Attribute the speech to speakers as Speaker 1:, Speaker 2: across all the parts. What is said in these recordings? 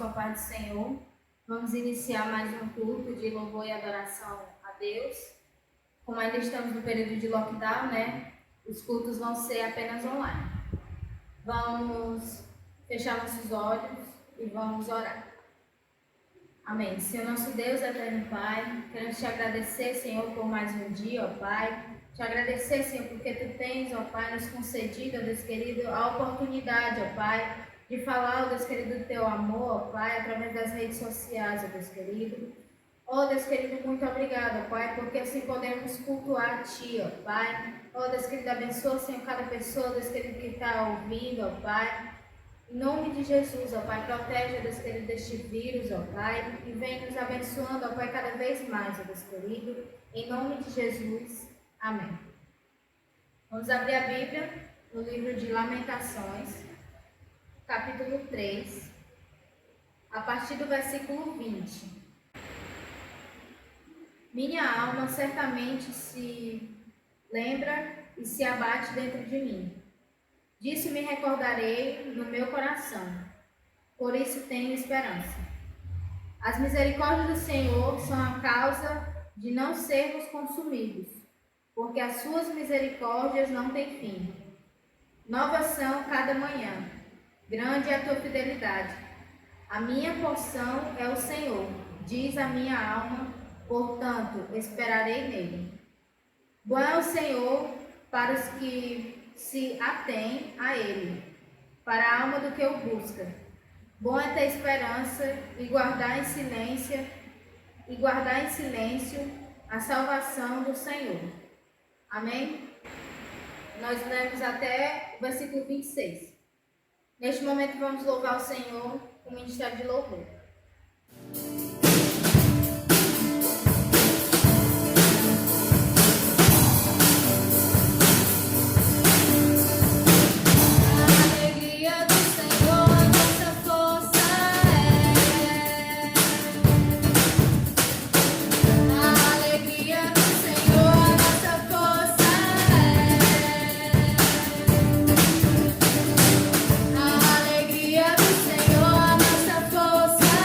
Speaker 1: com a paz do Senhor. Vamos iniciar mais um culto de louvor e adoração a Deus. Como ainda estamos no período de lockdown, né? Os cultos vão ser apenas online. Vamos fechar nossos olhos e vamos orar. Amém. Senhor nosso Deus, eterno Pai, queremos te agradecer, Senhor, por mais um dia, ó Pai. Te agradecer, Senhor, porque Tu tens, ó Pai, nos concedido, ó Deus querido, a oportunidade, ó Pai, de falar, ó Deus querido, do Teu amor, ó Pai, através das redes sociais, ó Deus querido. Ó Deus querido, muito obrigada, Pai, porque assim podemos cultuar a Ti, ó Pai. Ó Deus querido, abençoa, Senhor, cada pessoa, ó Deus querido, que está ouvindo, ó Pai. Em nome de Jesus, ó Pai, protege, ó Deus querido, deste vírus, ó Pai, e vem nos abençoando, ó Pai, cada vez mais, ó Deus querido. Em nome de Jesus, amém. Vamos abrir a Bíblia no livro de Lamentações, capítulo 3, a partir do versículo 20. Minha alma certamente se lembra e se abate dentro de mim. Disso me recordarei no meu coração, por isso tenho esperança. As misericórdias do Senhor são a causa de não sermos consumidos, porque as suas misericórdias não têm fim. Novas são cada manhã, grande é a tua fidelidade. A minha porção é o Senhor, diz a minha alma, portanto esperarei nele. Bom é o Senhor para os que se atém a ele, para a alma do que o busca. Bom é ter esperança e guardar em silêncio a salvação do Senhor. Amém? Nós lemos até o versículo 26. Neste momento vamos louvar o Senhor com o ministério de louvor.
Speaker 2: Alegria do Senhor, a nossa força.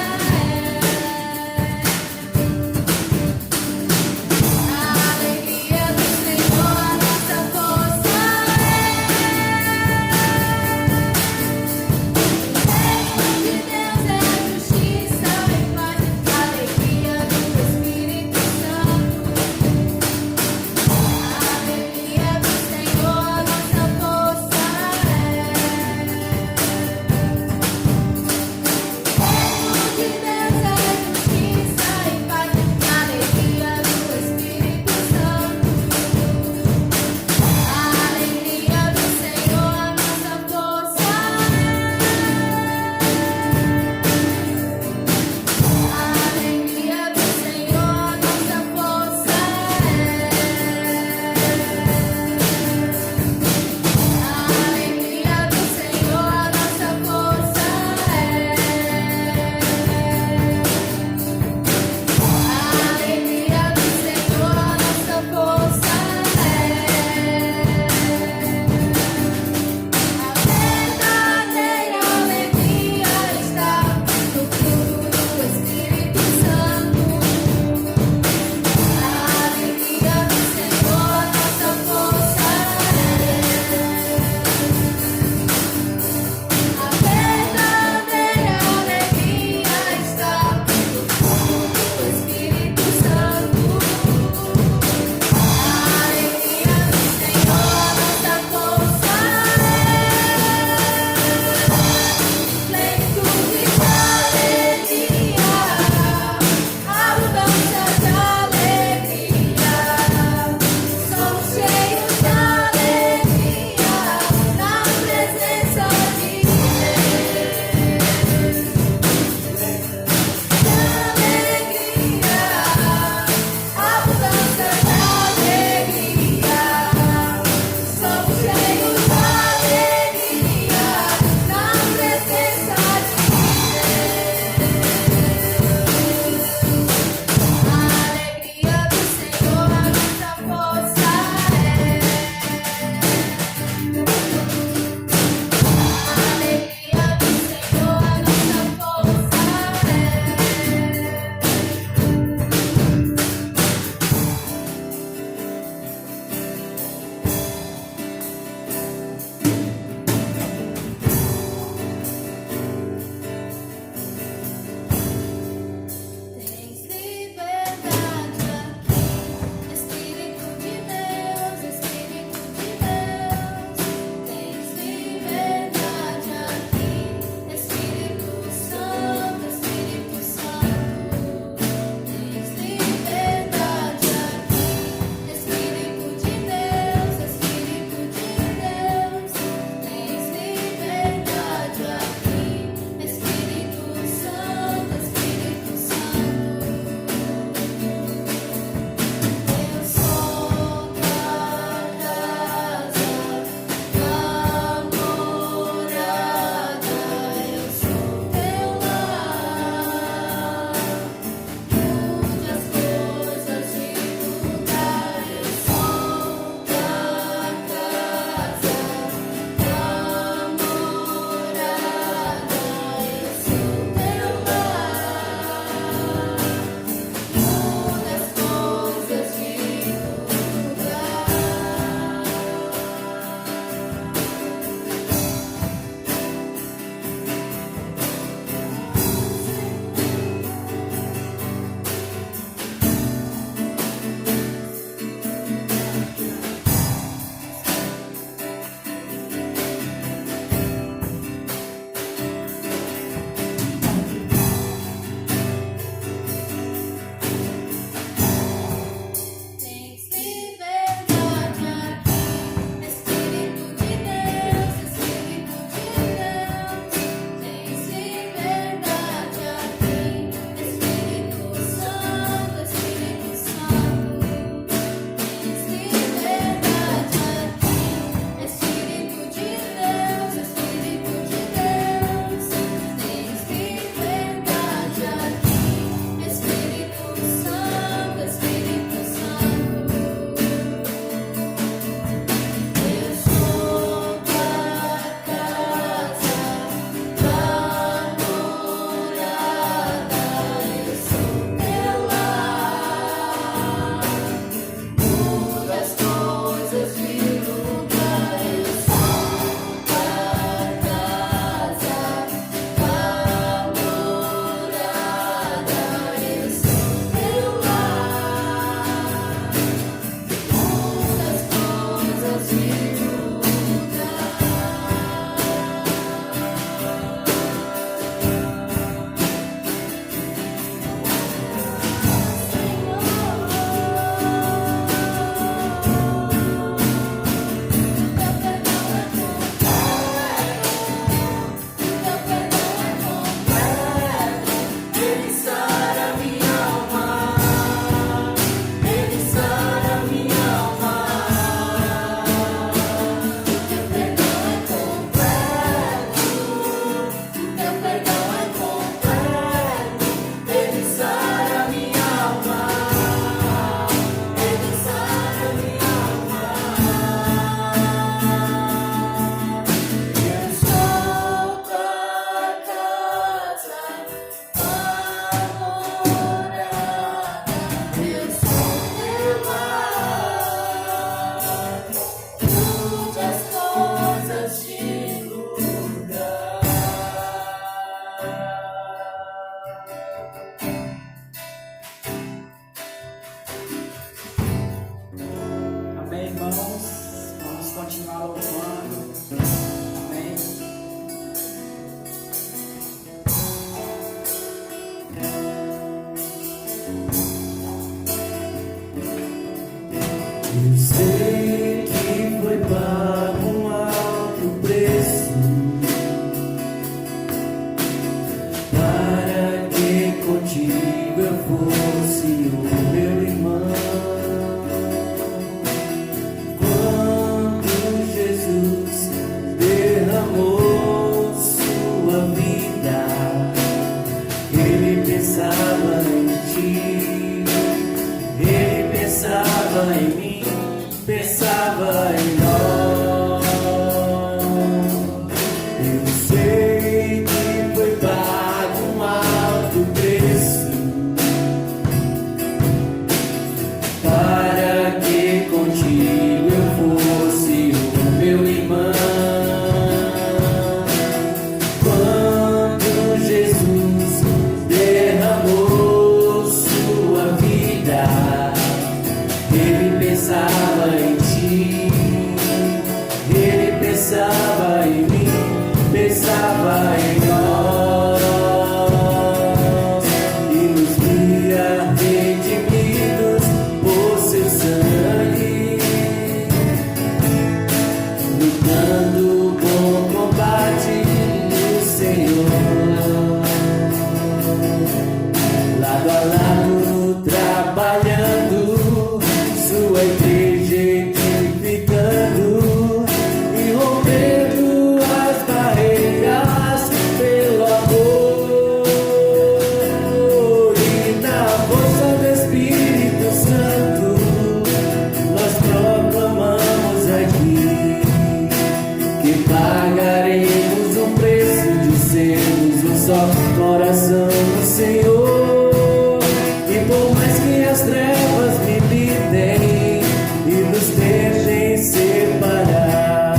Speaker 2: e pagaremos o preço de sermos um só coração no Senhor. E por mais que as trevas me litem e nos tentem separar,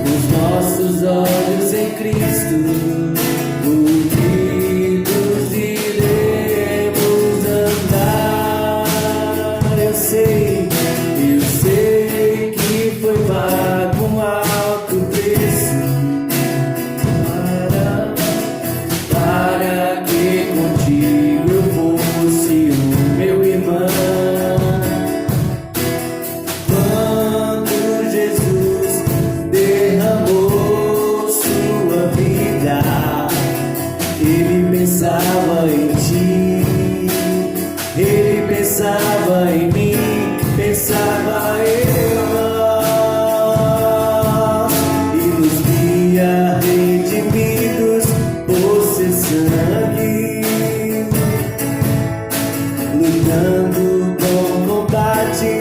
Speaker 2: os nossos olhos em Cristo unidos iremos andar. Eu sei que foi pago um alto preço para que contigo eu fosse o meu irmão. Quando Jesus derramou sua vida, ele pensava em ti, ele pensava em mim, pensava em nós e nos via redimidos por seu sangue, lutando com combate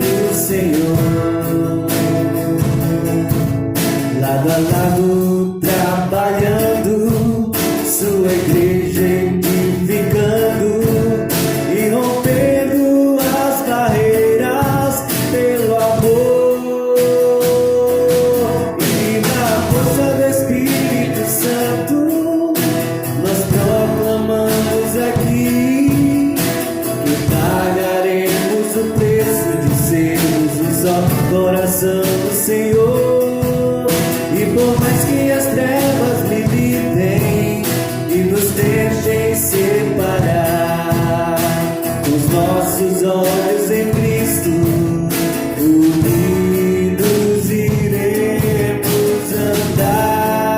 Speaker 2: no Senhor, lado a lado trabalhando, sua igreja edificando e rompendo as barreiras pelo amor. E na força do Espírito Santo nós proclamamos aqui que pagaremos o preço de sermos um só coração do Senhor. E por mais que as trevas militem e nos tentem separar, os nossos olhos em Cristo unidos iremos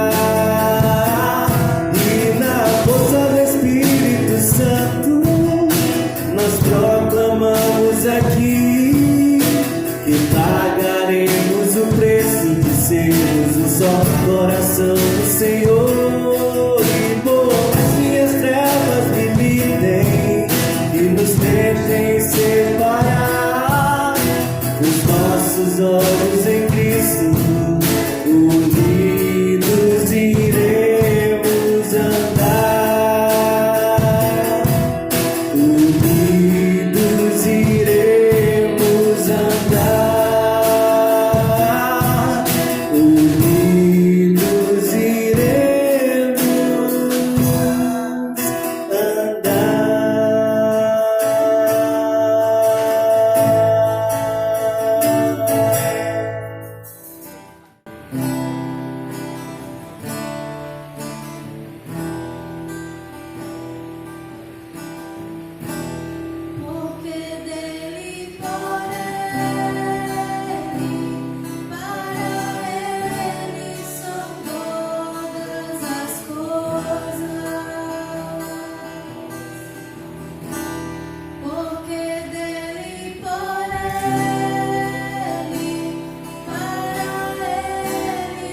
Speaker 2: andar. E na força do Espírito Santo nós proclamamos aqui que pagaremos o preço de sermos um só coração do Senhor. E por mais que as trevas militem e nos tentem separar, os nossos olhos em Cristo unidos iremos andar. Unidos iremos andar. Unidos iremos
Speaker 3: Porque dele, por ele, para ele são todas as coisas. Porque dele, por ele, para ele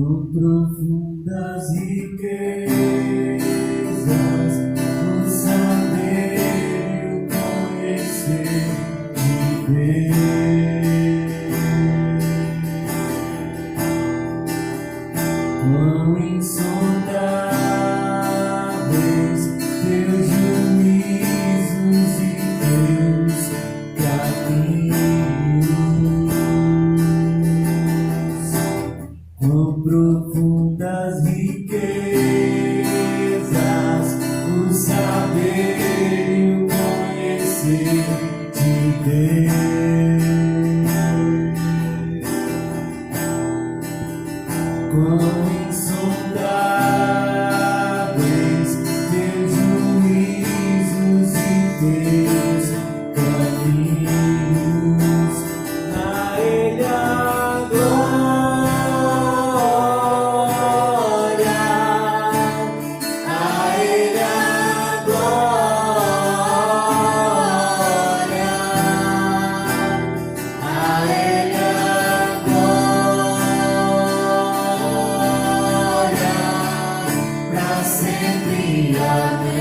Speaker 2: quão profundas riquezas o saber e o conhecer de Deus. Quão insondáveis teus juízos e teus caminhos. Quão profundas riquezas o saber e o conhecer de Deus. Quão insondáveis teus juízos e teus caminhos. A Ele a glória, a Ele a glória, a Ele a glória, pra sempre. Amém.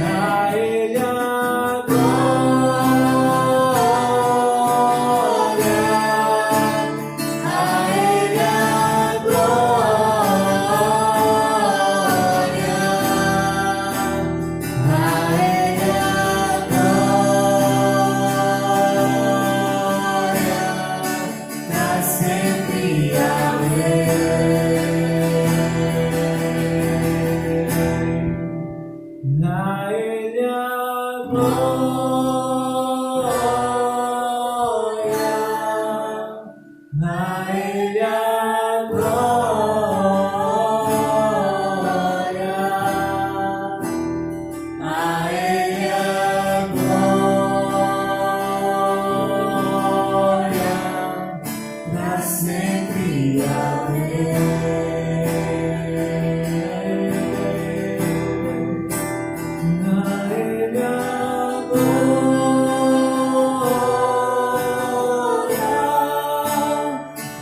Speaker 2: A Ele a glória, a Ele a glória, a Ele a glória, pra sempre. Amém. A Ele a glória, a Ele a glória, a Ele a glória, pra sempre. Amém. A Ele a glória,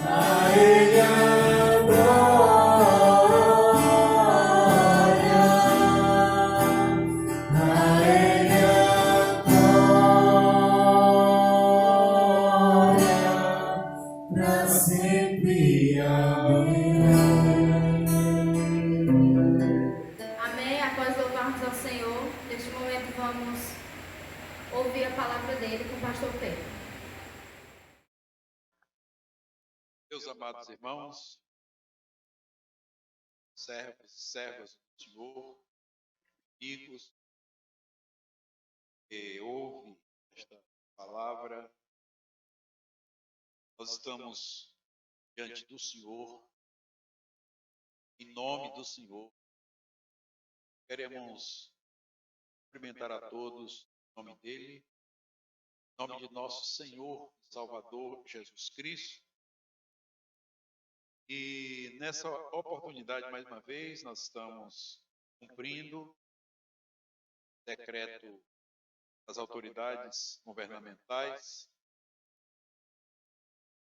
Speaker 2: a Ele a glória, a Ele a glória, pra sempre. Amém.
Speaker 1: Amém? Após louvarmos ao Senhor, neste momento vamos ouvir a palavra dele com o pastor Pedro.
Speaker 4: Meus amados irmãos, servos e servas do Senhor, amigos, que ouvem esta palavra, nós estamos diante do Senhor, em nome do Senhor. Queremos cumprimentar a todos em nome dele, em nome de nosso Senhor e Salvador Jesus Cristo. E nessa oportunidade, mais uma vez, nós estamos cumprindo o decreto das autoridades governamentais.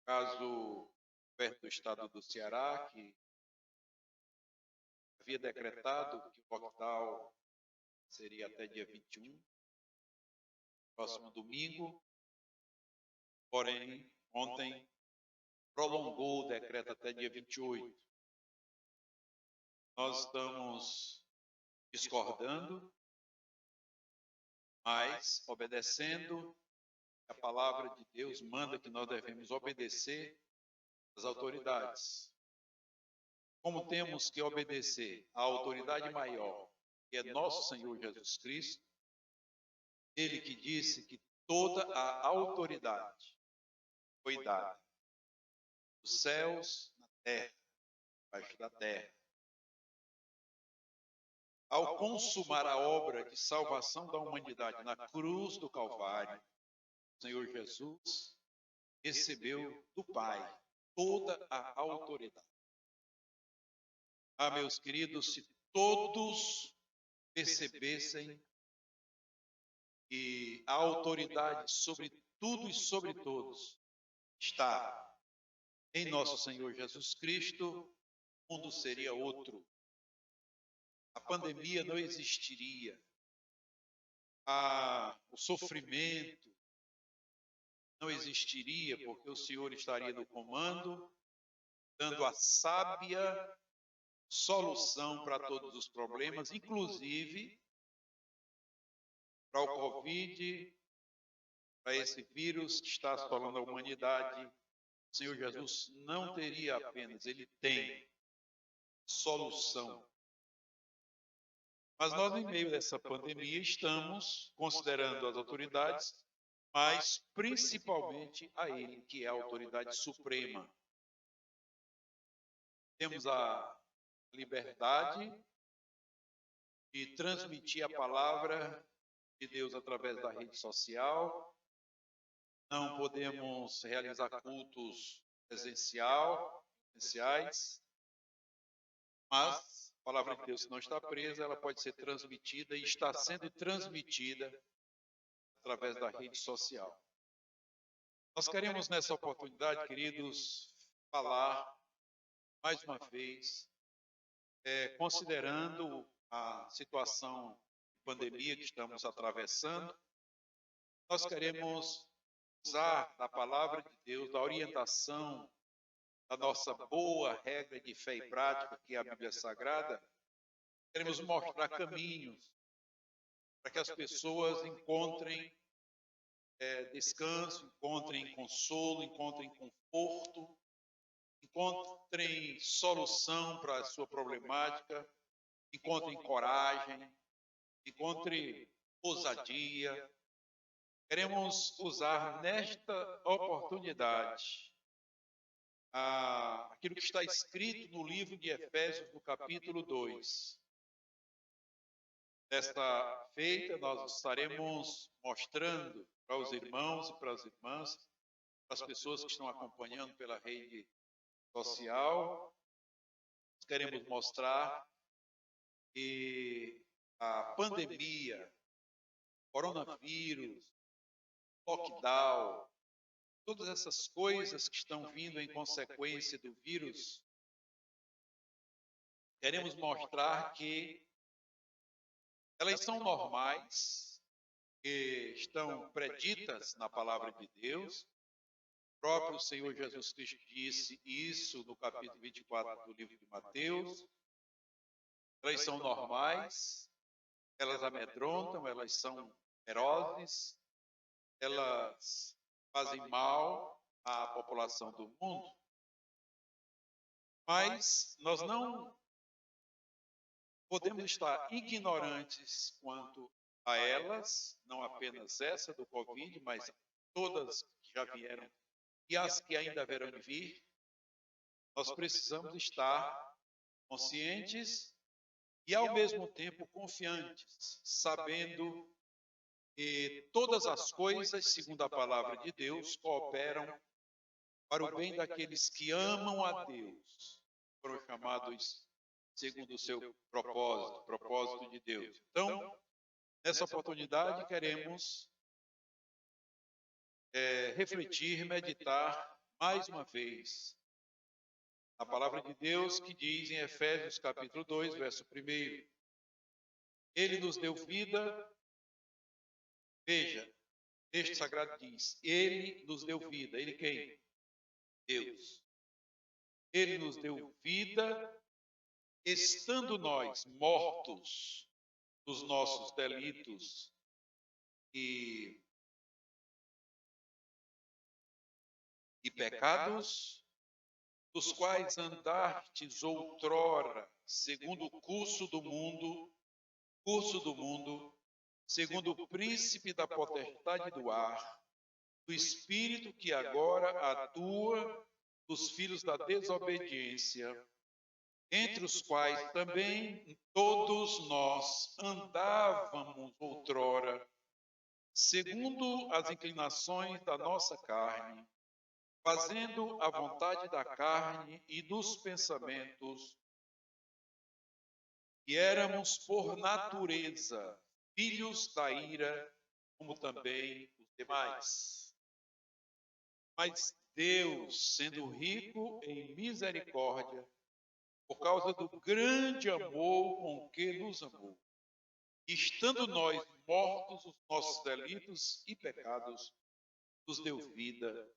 Speaker 4: Caso o governo do estado do Ceará, que havia decretado que o lockdown seria até dia 21, próximo domingo, porém, ontem prolongou o decreto até dia 28. Nós estamos discordando, mas obedecendo. A palavra de Deus manda que nós devemos obedecer às autoridades. Como temos que obedecer à autoridade maior, que é nosso Senhor Jesus Cristo, ele que disse que toda a autoridade foi dada nos céus, na terra, debaixo da terra. Ao consumar a obra de salvação da humanidade na cruz do Calvário, o Senhor Jesus recebeu do Pai toda a autoridade. Ah, meus queridos, se todos percebessem que a autoridade sobre tudo e sobre todos está em nosso Senhor Jesus Cristo, o mundo seria outro. A pandemia não existiria. O sofrimento não existiria, porque o Senhor estaria no comando, dando a sábia solução para todos os problemas, inclusive para o Covid, para esse vírus que está assolando a humanidade. O Senhor Jesus não teria apenas, ele tem solução. Mas nós, em meio dessa pandemia, estamos considerando as autoridades, mas principalmente a ele, que é a autoridade suprema. Temos a liberdade de transmitir a palavra de Deus através da rede social. Não podemos realizar cultos presenciais, mas a palavra de Deus, se não está presa, ela pode ser transmitida e está sendo transmitida através da rede social. Nós queremos, nessa oportunidade, queridos, falar mais uma vez, considerando a situação de pandemia que estamos atravessando, nós queremos usar da palavra de Deus, da orientação, da nossa boa regra de fé e prática, que é a Bíblia Sagrada, queremos mostrar caminhos para que as pessoas encontrem descanso, encontrem consolo, encontrem conforto, encontrem solução para a sua problemática, encontrem coragem, encontrem ousadia. Queremos usar nesta oportunidade aquilo que está escrito no livro de Efésios, no capítulo 2. Desta feita, nós estaremos mostrando para os irmãos e para as irmãs, para as pessoas que estão acompanhando pela rede social, queremos mostrar que a pandemia, coronavírus, lockdown, todas essas coisas que estão vindo em consequência do vírus, queremos mostrar que elas são normais, que estão preditas na palavra de Deus. O próprio Senhor Jesus Cristo disse isso no capítulo 24 do livro de Mateus. Elas são normais, elas amedrontam, elas são ferozes, elas fazem mal à população do mundo. Mas nós não podemos estar ignorantes quanto a elas, não apenas essa do Covid, mas todas que já vieram e as que ainda haverão de vir. Nós precisamos estar conscientes e, ao mesmo tempo, confiantes, sabendo que todas as coisas, segundo a palavra de Deus, cooperam para o bem daqueles que amam a Deus, foram chamados segundo o seu propósito de Deus. Então, nessa oportunidade, queremos refletir, meditar mais uma vez a palavra de Deus que diz em Efésios capítulo 2, verso 1. Ele nos deu vida. Veja, o texto sagrado diz, ele nos deu vida. Ele quem? Deus. Ele nos deu vida, estando nós mortos dos nossos delitos e pecados, dos quais andastes outrora, segundo o curso do mundo, segundo o príncipe da potestade do ar, do espírito que agora atua dos filhos da desobediência, entre os quais também todos nós andávamos outrora, segundo as inclinações da nossa carne, fazendo a vontade da carne e dos pensamentos, e éramos por natureza filhos da ira, como também os demais. Mas Deus, sendo rico em misericórdia, por causa do grande amor com que nos amou, e estando nós mortos os nossos delitos e pecados, nos deu vida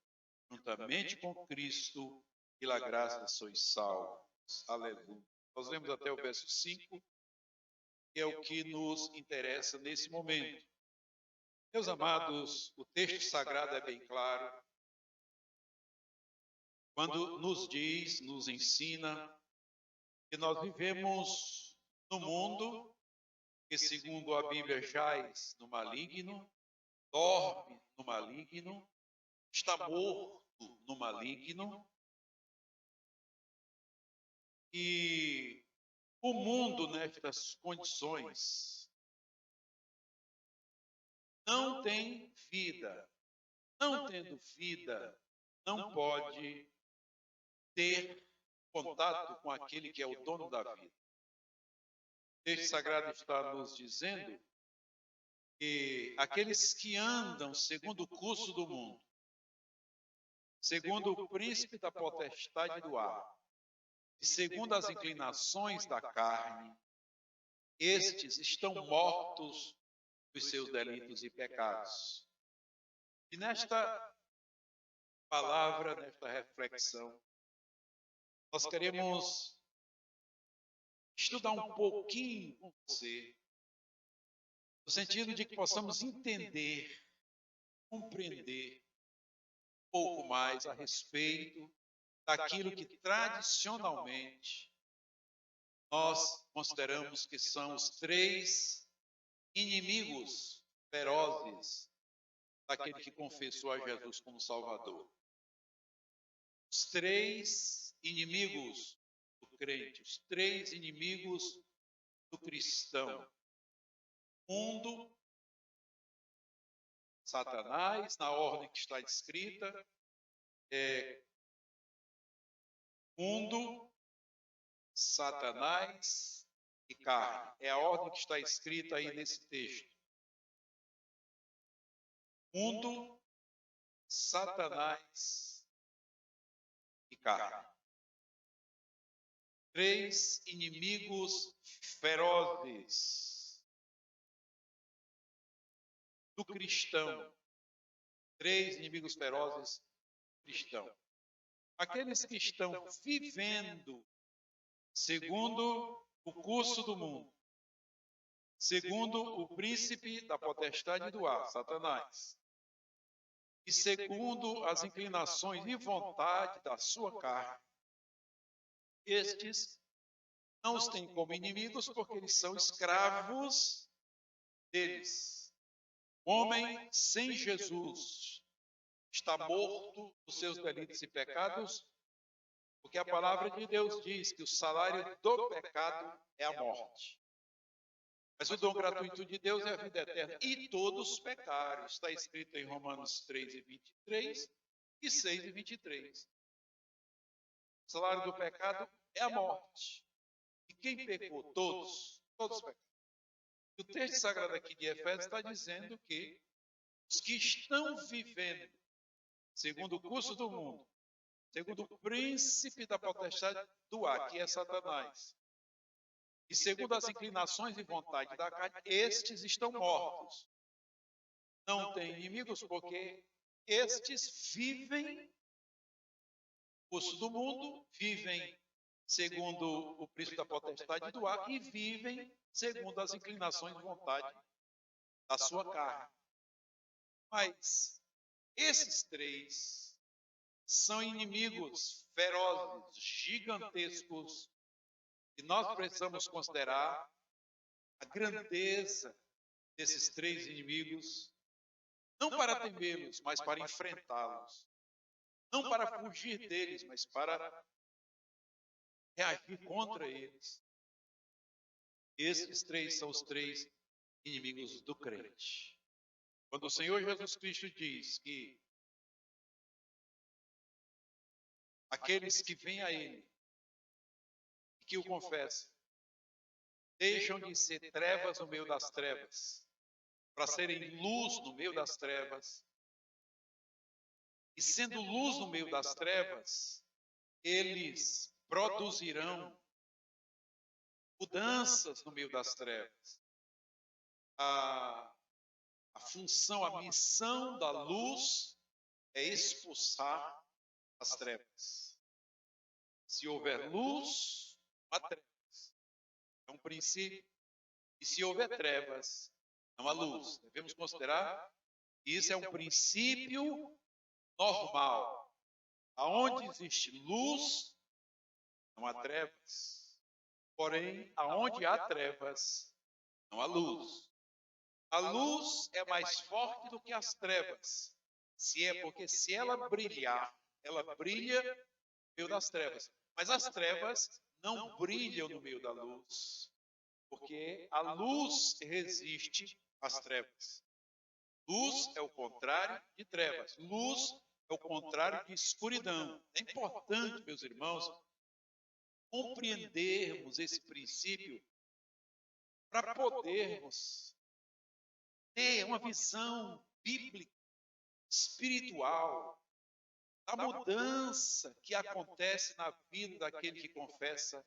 Speaker 4: juntamente com Cristo, e pela graça sois salvos. Aleluia. Nós lemos até o verso 5, que é o que nos interessa nesse momento. Meus amados, o texto sagrado é bem claro quando nos diz, nos ensina que nós vivemos no mundo que, segundo a Bíblia, jaz no maligno, dorme no maligno, está morto no maligno, e o mundo nestas condições não tem vida. Não tendo vida, não pode ter contato com aquele que é o dono da vida. O texto sagrado está nos dizendo que aqueles que andam segundo o curso do mundo, segundo o príncipe da potestade do ar, e segundo as inclinações da carne, estes estão mortos dos seus delitos e pecados. E nesta palavra, nesta reflexão, nós queremos estudar um pouquinho com você, no sentido de que possamos entender, compreender um pouco mais a respeito daquilo que tradicionalmente nós consideramos que são os três inimigos ferozes daquele que confessou a Jesus como Salvador. Os três inimigos do crente, os três inimigos do cristão. Mundo, Satanás, na ordem que está escrita, mundo, Satanás e carne. É a ordem que está escrita aí nesse texto. Mundo, Satanás e carne. Três inimigos ferozes do cristão. Três inimigos ferozes do cristão. Aqueles que estão vivendo segundo o curso do mundo, segundo o príncipe da potestade do ar, Satanás, e segundo as inclinações e vontade da sua carne. Estes não os têm como inimigos porque eles são escravos deles. O homem sem Jesus está morto dos seus delitos e pecados, porque a palavra de Deus diz que o salário do pecado é a morte. Mas o dom gratuito de Deus é a vida eterna. E todos pecaram. Está escrito em Romanos 3:23 e 6:23. O salário do pecado é a morte. E quem pecou? Todos. Todos pecaram. O texto sagrado aqui de Efésios está dizendo que os que estão vivendo segundo o curso do mundo, segundo o príncipe da potestade do ar, que é Satanás, e segundo as inclinações e vontade da carne, estes estão mortos. Não têm inimigos porque estes vivem no curso do mundo, vivem segundo o príncipe da potestade do ar e vivem segundo as inclinações e vontade da sua carne. Mas esses três são inimigos ferozes, gigantescos, e nós precisamos considerar a grandeza desses três inimigos, não para temê-los, mas para enfrentá-los. Não para fugir deles, mas para reagir contra eles. Esses três são os três inimigos do crente. Quando o Senhor Jesus Cristo diz que aqueles que vêm a Ele e que o confessam, deixam de ser trevas no meio das trevas, para serem luz no meio das trevas, E sendo luz no meio das trevas, eles produzirão mudanças no meio das trevas. A função, a missão da luz é expulsar as trevas. Se houver luz, não há trevas. É um princípio. E se houver trevas, não há luz. Devemos considerar que isso é um princípio normal. Aonde existe luz, não há trevas. Porém, aonde há trevas, não há luz. A luz é mais forte do que as trevas. Porque se ela brilhar, ela brilha no meio das trevas. Mas as trevas não brilham no meio da luz. Porque a luz resiste às trevas. Luz é o contrário de trevas. Luz é o contrário de escuridão. É importante, meus irmãos, compreendermos esse princípio para podermos ter uma visão bíblica, espiritual, da mudança que acontece na vida daquele que confessa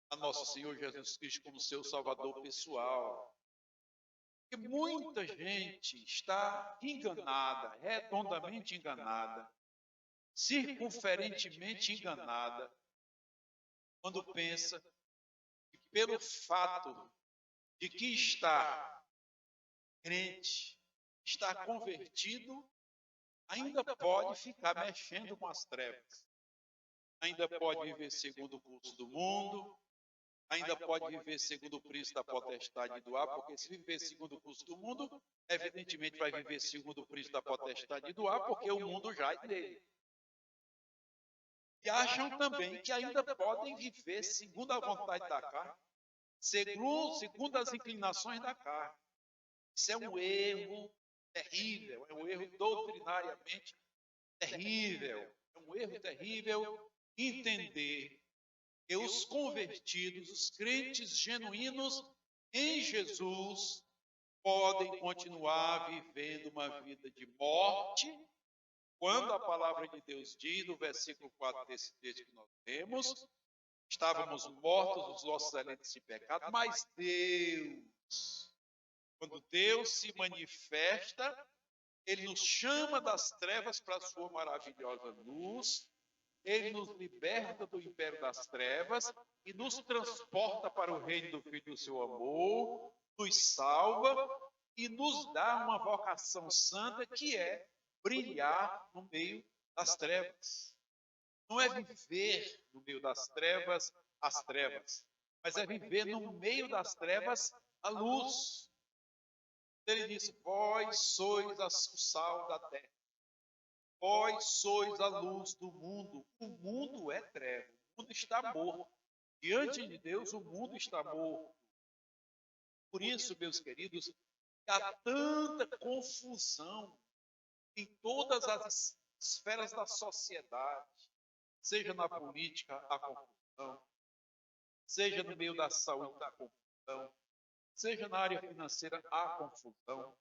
Speaker 4: a nosso Senhor Jesus Cristo como seu Salvador pessoal. Porque muita gente está enganada, redondamente enganada, circunferentemente enganada, quando pensa que pelo fato de que está crente, está convertido, ainda pode ficar mexendo com as trevas, ainda pode viver segundo o curso do mundo, ainda pode viver segundo o príncipe da potestade do ar, porque se viver segundo o curso do mundo, evidentemente vai viver segundo o príncipe da potestade do ar, porque o mundo já é dele. E acham também que ainda podem viver segundo a vontade da carne, segundo as inclinações da carne. Isso é um erro terrível, é um erro doutrinariamente terrível, é um erro terrível entender que os convertidos, os crentes genuínos em Jesus, podem continuar vivendo uma vida de morte, quando a palavra de Deus diz, no versículo 4 desse texto que nós lemos, estávamos mortos nos nossos delitos e pecados, mas Deus, quando Deus se manifesta, Ele nos chama das trevas para a sua maravilhosa luz, Ele nos liberta do império das trevas e nos transporta para o reino do Filho do seu amor, nos salva e nos dá uma vocação santa que é brilhar no meio das trevas. Não é viver no meio das trevas as trevas, mas é viver no meio das trevas a luz. Ele disse: vós sois o sal da terra. Vós sois a luz do mundo. O mundo é treva. O mundo está morto. Diante de Deus, o mundo está morto. Por isso, meus queridos, há tanta confusão em todas as esferas da sociedade. Seja na política, há confusão. Seja no meio da saúde, há confusão. Seja na área financeira, há confusão.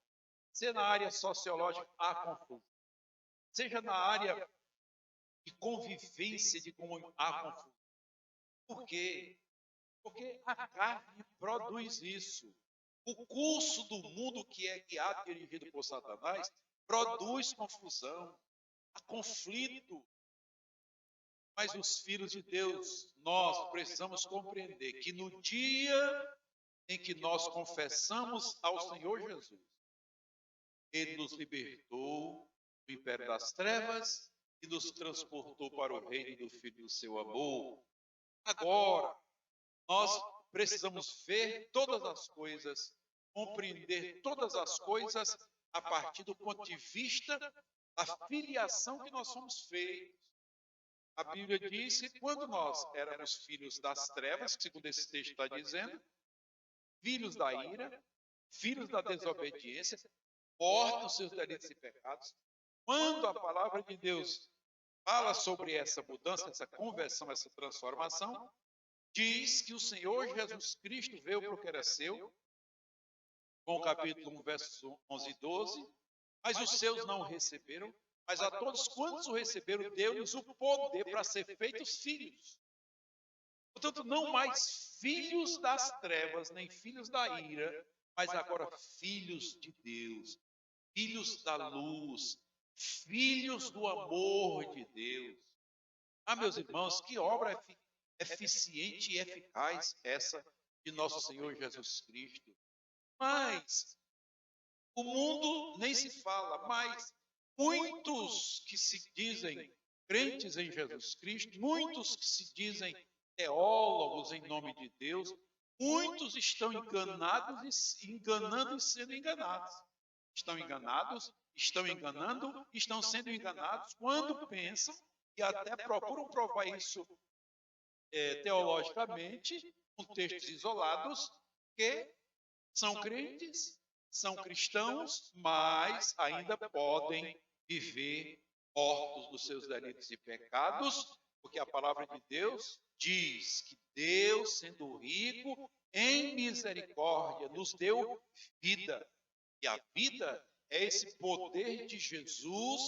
Speaker 4: Seja na área sociológica, há confusão. Seja na área de convivência, de comunhão, há confusão. Por quê? Porque a carne produz isso. O curso do mundo que é guiado e dirigido por Satanás produz confusão, há conflito. Mas os filhos de Deus, nós precisamos compreender que no dia em que nós confessamos ao Senhor Jesus, Ele nos libertou do império das trevas e nos transportou para o reino do Filho do seu amor. Agora, nós precisamos ver todas as coisas, compreender todas as coisas a partir do ponto de vista da filiação que nós somos feitos. A Bíblia diz que quando nós éramos filhos das trevas, segundo esse texto está dizendo, filhos da ira, filhos da desobediência, mortos nos seus delitos e pecados. Quando a palavra de Deus fala sobre essa mudança, essa conversão, essa transformação, diz que o Senhor Jesus Cristo veio para o que era seu, com o capítulo 1, versos 11 e 12, mas os seus não o receberam, mas a todos quantos o receberam, deu-lhes o poder para ser feitos filhos. Portanto, não mais filhos das trevas, nem filhos da ira, mas agora filhos de Deus, filhos da luz, filhos do amor de Deus. Ah, meus irmãos, que obra eficiente e eficaz essa de nosso Senhor Jesus Cristo. Mas o mundo nem se fala, mas muitos que se dizem crentes em Jesus Cristo, muitos que se dizem teólogos em nome de Deus, muitos estão enganados e enganando e sendo enganados. Estão enganados, estão enganando, estão sendo enganados quando pensam e até procuram provar isso teologicamente, com textos isolados, que são crentes, são cristãos, mas ainda podem viver mortos dos seus delitos e pecados, porque a palavra de Deus diz que Deus, sendo rico em misericórdia, nos deu vida. E a vida é esse poder de Jesus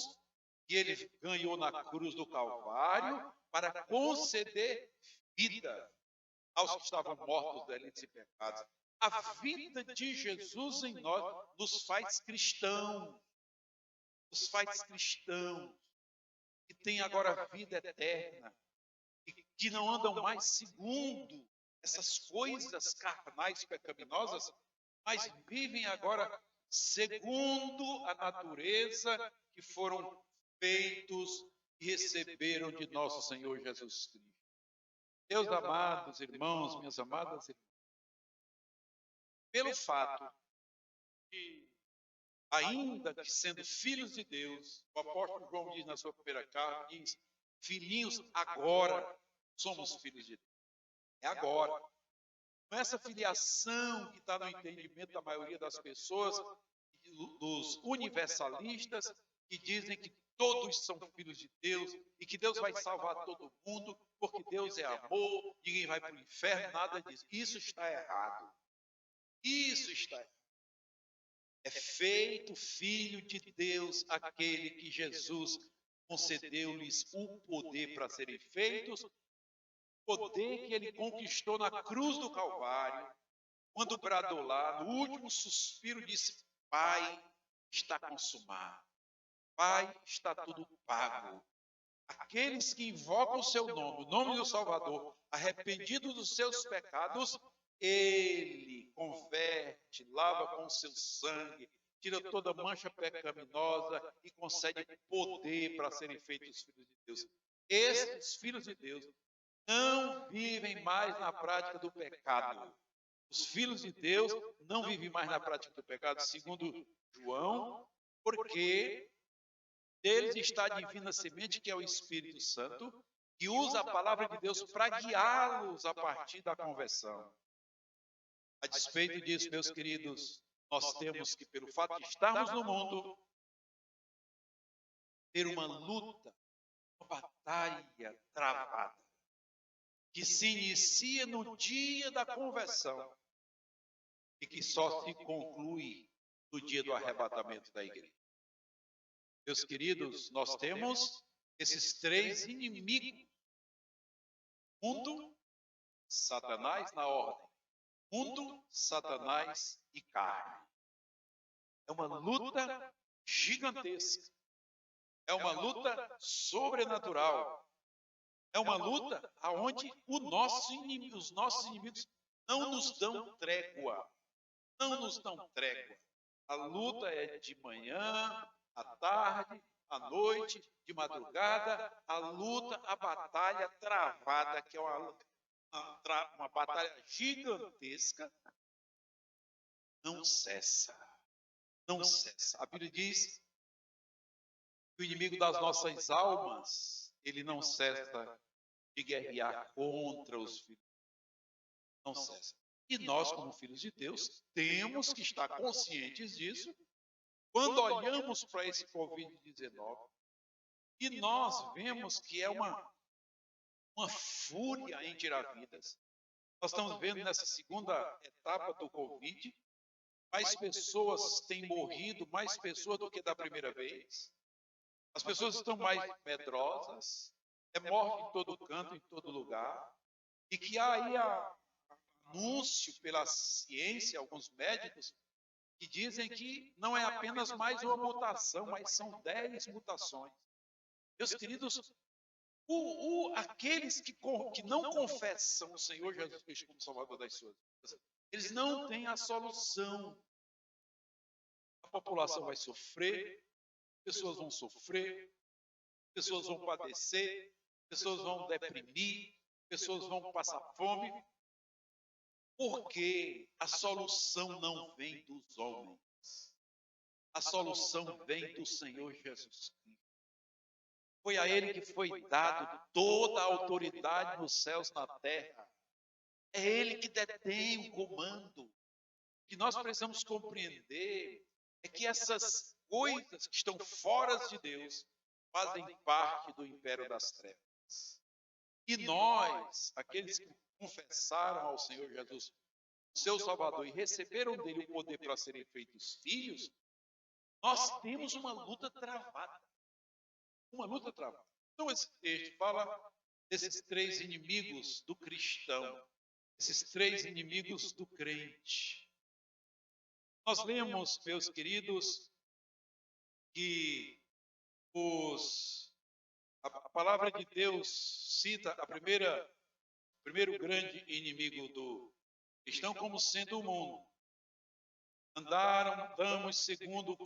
Speaker 4: que ele ganhou na cruz do Calvário para conceder vida aos que estavam mortos dos delitos e pecados. A vida de Jesus em nós nos faz cristãos, que têm agora vida eterna, e que não andam mais segundo essas coisas carnais pecaminosas, mas vivem agora segundo a natureza que foram feitos e receberam de nosso Senhor Jesus Cristo. Meus amados irmãos, minhas amadas irmãs, pelo fato de, ainda que sendo filhos de Deus, o apóstolo João diz na sua primeira carta, diz, filhinhos, agora somos filhos de Deus. É agora. Não é essa filiação que está no entendimento da maioria das pessoas, dos universalistas, que dizem que todos são filhos de Deus e que Deus vai salvar todo mundo, porque Deus é amor, ninguém vai para o inferno, nada disso. Isso está errado. Isso está errado. É feito filho de Deus aquele que Jesus concedeu-lhes o poder para serem feitos, poder que ele conquistou na cruz do Calvário, quando bradou lá, no último suspiro, disse, Pai, está consumado. Pai, está tudo pago. Aqueles que invocam o seu nome, o nome do Salvador, arrependidos dos seus pecados, ele converte, lava com o seu sangue, tira toda mancha pecaminosa e concede poder para serem feitos filhos de Deus. Esses filhos de Deus não vivem mais na prática do pecado. Os filhos de Deus não vivem mais na prática do pecado, segundo João, porque deles está a divina semente, que é o Espírito Santo, que usa a palavra de Deus para guiá-los a partir da conversão. A despeito disso, meus queridos, nós temos que, pelo fato de estarmos no mundo, ter uma luta, uma batalha travada, que se inicia no dia da conversão e que só se conclui no dia do arrebatamento da igreja. Meus queridos, nós temos esses três inimigos. Mundo, Satanás na ordem. Mundo, Satanás e carne. É uma luta gigantesca. É uma luta sobrenatural. É uma luta onde os nossos inimigos não nos dão trégua. Não nos dão trégua. A luta é de manhã, à tarde, à noite, de madrugada. A luta, a batalha travada, que é uma batalha gigantesca, não cessa. Não cessa. A Bíblia diz que o inimigo das nossas almas, ele não cessa de guerrear contra os filhos. Não cessa. E nós, como filhos de Deus, temos que estar conscientes disso quando olhamos para esse Covid-19 e nós vemos que é uma fúria em tirar vidas. Nós estamos vendo nessa segunda etapa do Covid, mais pessoas têm morrido, mais pessoas do que da primeira vez. As pessoas estão mais medrosas, é morte em todo canto, em todo lugar, e que há aí anúncio pela ciência, alguns médicos, que dizem que não é apenas mais uma mutação, mas são 10 mutações. Meus queridos, aqueles que não confessam o Senhor Jesus Cristo como Salvador das suas vidas, eles não têm a solução. A população vai sofrer, pessoas vão sofrer, pessoas vão padecer, pessoas vão deprimir, pessoas vão passar fome, porque a solução não vem dos homens. A solução vem do Senhor Jesus Cristo. Foi a Ele que foi dado toda a autoridade nos céus e na terra. É Ele que detém o comando. O que nós precisamos compreender é que essas coisas que estão fora de Deus fazem parte do império das trevas. E nós, aqueles que confessaram ao Senhor Jesus, seu Salvador, e receberam dele o poder para serem feitos filhos, nós temos uma luta travada. Uma luta travada. Então esse texto fala desses 3 inimigos do cristão, esses 3 inimigos do crente. Nós lemos, meus queridos, que a palavra de Deus cita o primeiro grande inimigo do cristão como sendo o mundo. Andamos segundo o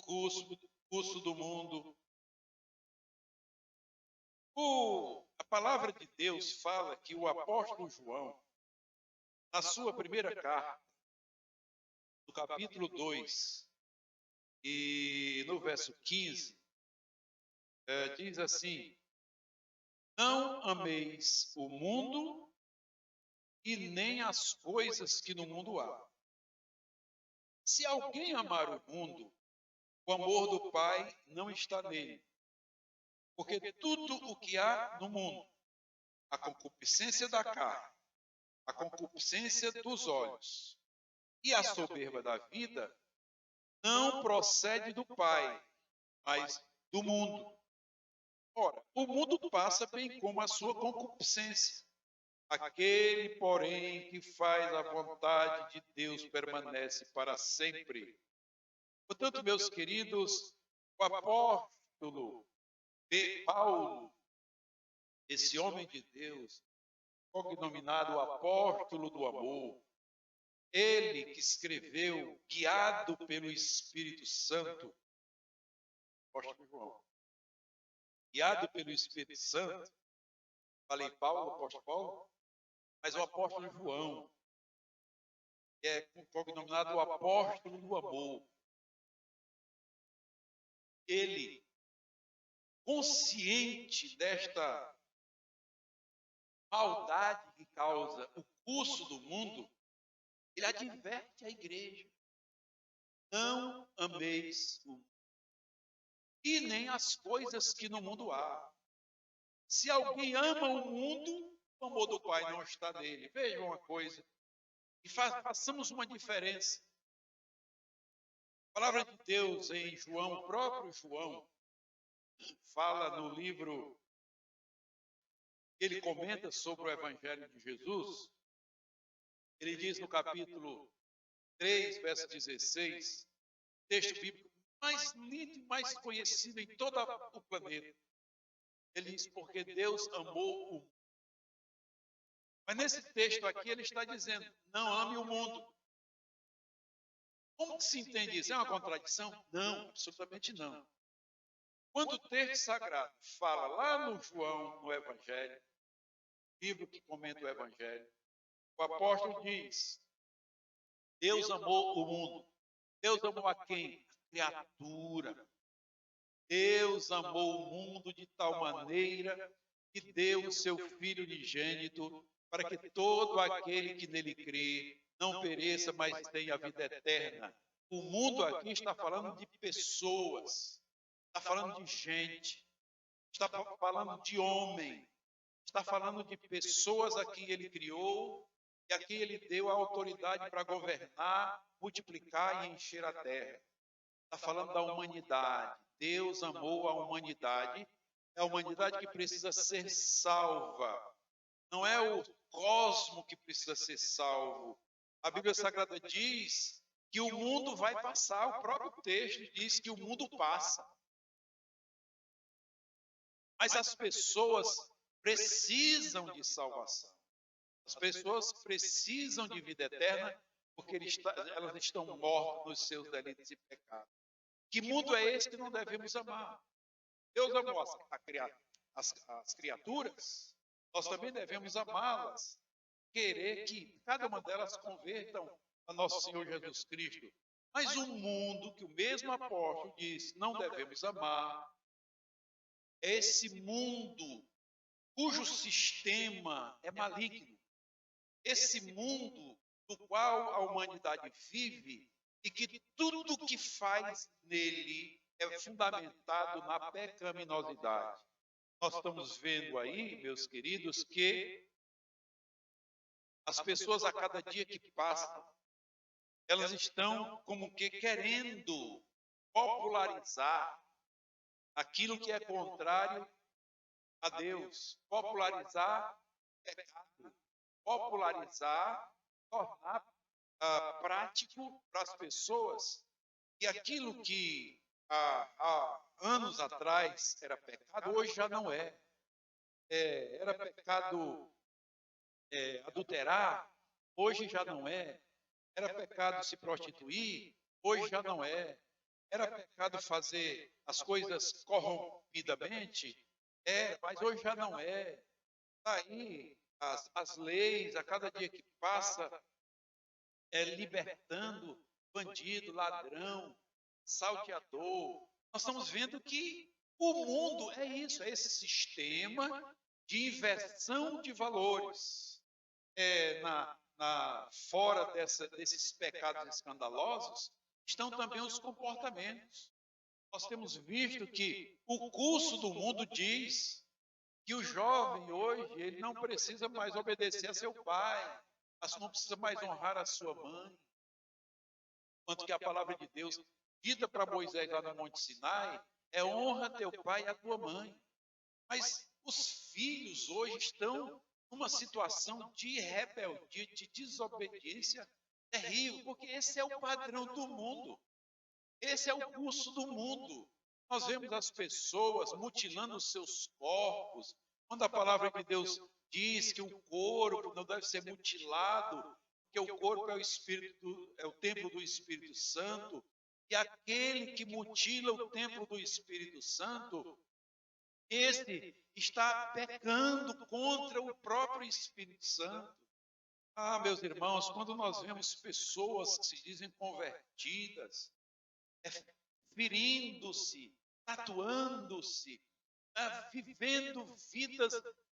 Speaker 4: curso do mundo. A palavra de Deus fala que o apóstolo João, na sua primeira carta, no capítulo 2, e no verso 15, diz assim: não ameis o mundo e nem as coisas que no mundo há. Se alguém amar o mundo, o amor do Pai não está nele. Porque tudo o que há no mundo, a concupiscência da carne, a concupiscência dos olhos e a soberba da vida, não procede do Pai, mas do mundo. Ora, o mundo passa bem como a sua concupiscência. Aquele, porém, que faz a vontade de Deus permanece para sempre. Portanto, meus queridos, o apóstolo Paulo, esse homem de Deus, cognominado o apóstolo do amor, ele que escreveu, guiado pelo Espírito Santo, apóstolo João, guiado pelo Espírito Santo, falei Paulo, apóstolo Paulo, mas o apóstolo João, que é cognominado o apóstolo do amor, ele, consciente desta maldade que causa o curso do mundo, ele adverte a igreja: não ameis o mundo e nem as coisas que no mundo há. Se alguém ama o mundo, o amor do Pai não está nele. Vejam uma coisa, e façamos uma diferença. A palavra de Deus em João, o próprio João, fala no livro, ele comenta sobre o Evangelho de Jesus. Ele diz no capítulo 3, verso 16, texto bíblico mais lindo e mais conhecido em todo o planeta. Ele diz: porque Deus amou o mundo. Mas nesse texto aqui ele está dizendo: não ame o mundo. Como que se entende isso? É uma contradição? Não, absolutamente não. Quando o texto sagrado fala lá no João, no Evangelho, livro que comenta o Evangelho, o apóstolo diz: Deus amou o mundo. Deus amou a quem? A criatura. Deus amou o mundo de tal maneira que deu o seu Filho unigênito para que todo aquele que nele crê não pereça, mas tenha a vida eterna. O mundo aqui está falando de pessoas, está falando de gente, está falando de homem, está falando de pessoas a quem ele criou e a quem ele deu a autoridade para governar, multiplicar e encher a terra. Está falando da humanidade. Deus amou a humanidade, é a humanidade que precisa ser salva. Não é o cosmo que precisa ser salvo. A Bíblia Sagrada diz que o mundo vai passar, o próprio texto diz que o mundo passa. Mas as pessoas precisam de salvação. As pessoas precisam de vida eterna porque elas estão mortas nos seus delitos e pecados. Que mundo é esse que não devemos amar? Deus amou as criaturas, nós também devemos amá-las, querer que cada uma delas convertam a nosso Senhor Jesus Cristo. Mas o mundo que o mesmo apóstolo diz não devemos amar, é esse mundo cujo sistema é maligno. Esse mundo no qual a humanidade vive e que tudo que faz nele é fundamentado na pecaminosidade. Nós estamos vendo aí, meus queridos, que as pessoas a cada dia que passa, elas estão como que querendo popularizar aquilo que é contrário a Deus, popularizar pecado, popularizar, tornar prático para as pessoas. E aquilo que há anos atrás era pecado, hoje já não é. Era pecado adulterar, hoje já não é. Era pecado se prostituir, hoje já não é. Era pecado fazer as coisas corrompidamente, mas hoje já não é. Está aí as leis, a cada dia que passa, libertando bandido, ladrão, salteador. Nós estamos vendo que o mundo é isso, é esse sistema de inversão de valores. Fora desses pecados escandalosos, estão também os comportamentos. Nós temos visto que o curso do mundo diz que o jovem hoje, ele não precisa mais obedecer a seu pai, não precisa mais honrar a sua mãe. Enquanto que a palavra de Deus, dita para Moisés lá no Monte Sinai, é honra teu pai e a tua mãe. Mas os filhos hoje estão numa situação de rebeldia, de desobediência terrível, porque esse é o padrão do mundo. Esse é o curso do mundo. Nós vemos as pessoas mutilando os seus corpos, quando a palavra de Deus diz que o corpo não deve ser mutilado, porque o corpo é o templo do Espírito Santo, e aquele que mutila o templo do Espírito Santo, esse está pecando contra o próprio Espírito Santo. Meus irmãos, quando nós vemos pessoas que se dizem convertidas, ferindo-se, tatuando-se, vivendo vidas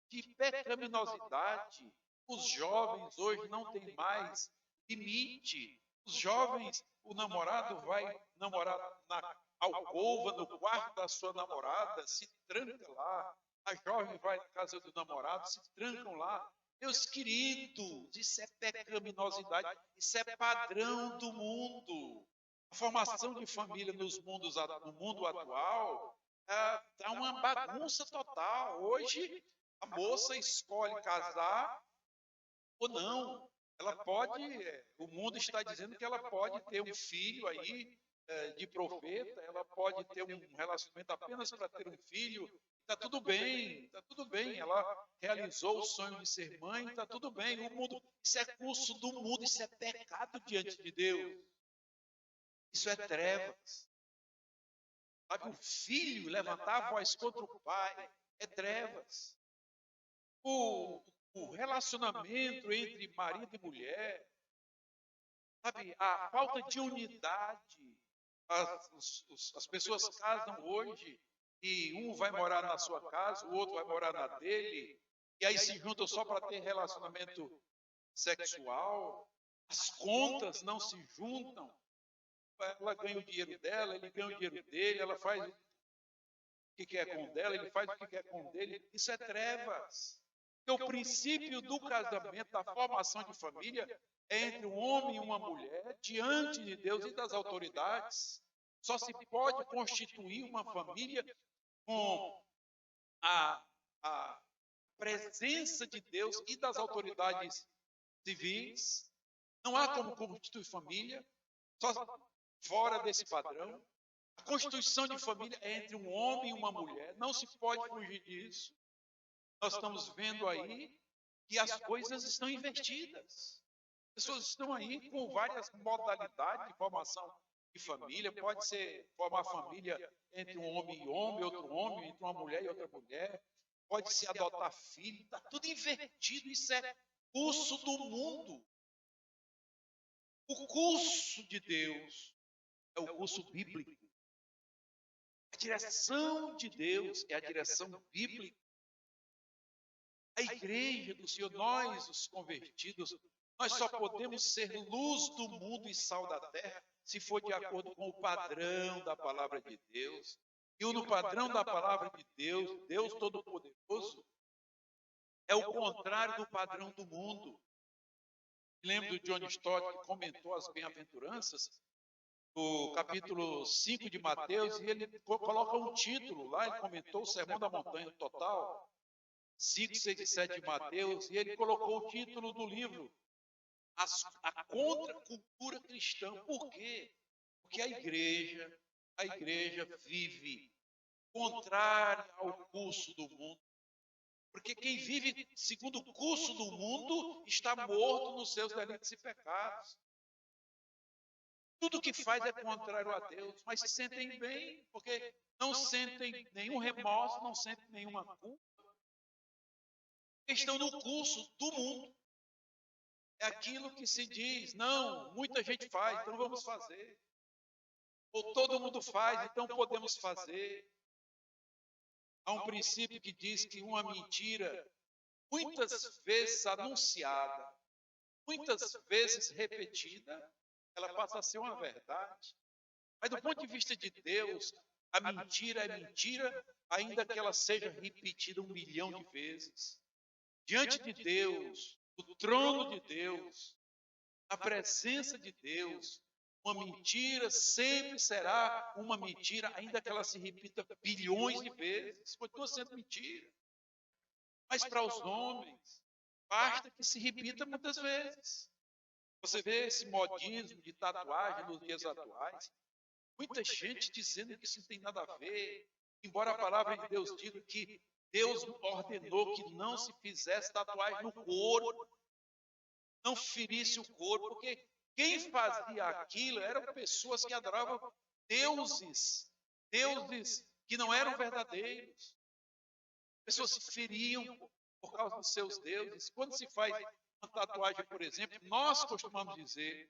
Speaker 4: de pecaminosidade. Os jovens hoje não têm mais limite. Os jovens, o namorado vai namorar na alcova, no quarto da sua namorada, se tranca lá. A jovem vai na casa do namorado, se trancam lá. Meus queridos, isso é pecaminosidade, isso é padrão do mundo. A formação de família no mundo atual está uma bagunça total. Hoje, a moça escolhe casar ou não. Ela pode, o mundo está dizendo que ela pode ter um filho aí de profeta, ela pode ter um relacionamento apenas para ter um filho. Está tudo bem, está tudo bem. Ela realizou o sonho de ser mãe, está tudo bem. O mundo, isso é curso do mundo, isso é pecado diante de Deus. Isso é trevas. Sabe, o filho levantar a voz contra o pai é trevas. O relacionamento entre marido e mulher, sabe, a falta de unidade. As pessoas casam hoje e um vai morar na sua casa, o outro vai morar na dele, e aí se juntam só para ter relacionamento sexual. As contas não se juntam. Ela ganha o dinheiro dela, ele ganha o dinheiro dele, ela faz o que quer com o dela, ele faz o que quer com o dele. Isso é trevas. Porque o princípio do casamento, da formação de família, é entre um homem e uma mulher, diante de Deus e das autoridades. Só se pode constituir uma família com a presença de Deus e das autoridades civis. Não há como constituir família só fora desse padrão. A constituição de família é entre um homem e uma mulher. Não se pode fugir disso. Nós estamos vendo aí que as coisas estão invertidas. As pessoas estão aí com várias modalidades de formação de família. Pode ser formar família entre um homem e homem, outro homem, entre uma mulher e outra mulher. Pode ser adotar filho. Está tudo invertido. Isso é curso do mundo. O curso de Deus é o curso bíblico. A direção de Deus é a direção bíblica. A igreja do Senhor, nós, os convertidos, nós só podemos ser luz do mundo e sal da terra se for de acordo com o padrão da palavra de Deus. E no padrão da palavra de Deus, Deus Todo-Poderoso, é o contrário do padrão do mundo. Lembro do John Stott, que comentou as bem-aventuranças, no capítulo 5 de Mateus, e ele coloca um título lá, ele comentou o Sermão da Montanha total, 5, 6 e 7 de Mateus, e ele colocou o título do livro, A Contracultura Cristã. Por quê? Porque a igreja vive contrária ao curso do mundo. Porque quem vive segundo o curso do mundo está morto nos seus delitos e pecados. Tudo que faz é contrário a Deus, mas se sentem bem, porque não sentem nenhum remorso, não sentem nenhuma culpa. Estão no curso do mundo. É aquilo que se diz, não, muita gente faz, então vamos fazer. Ou todo mundo faz, então podemos fazer. Há um princípio que diz que uma mentira, muitas vezes anunciada, muitas vezes repetida, ela passa a ser uma verdade. Mas do ponto de vista de Deus, a mentira é mentira, ainda que ela seja repetida 1 milhão de vezes. Diante de Deus, no trono de Deus, na presença de Deus, uma mentira sempre será uma mentira, ainda que ela se repita bilhões de vezes. Continua sendo mentira. Mas para os homens, basta que se repita muitas vezes. Você vê esse modismo de tatuagem nos dias atuais. Muita gente dizendo que isso não tem nada a ver. Embora a palavra de Deus diga que Deus ordenou que não se fizesse tatuagem no corpo. Não ferisse o corpo, porque quem fazia aquilo eram pessoas que adoravam deuses que não eram verdadeiros. Pessoas se feriam por causa dos seus deuses. Quando se faz uma tatuagem, por exemplo, nós costumamos dizer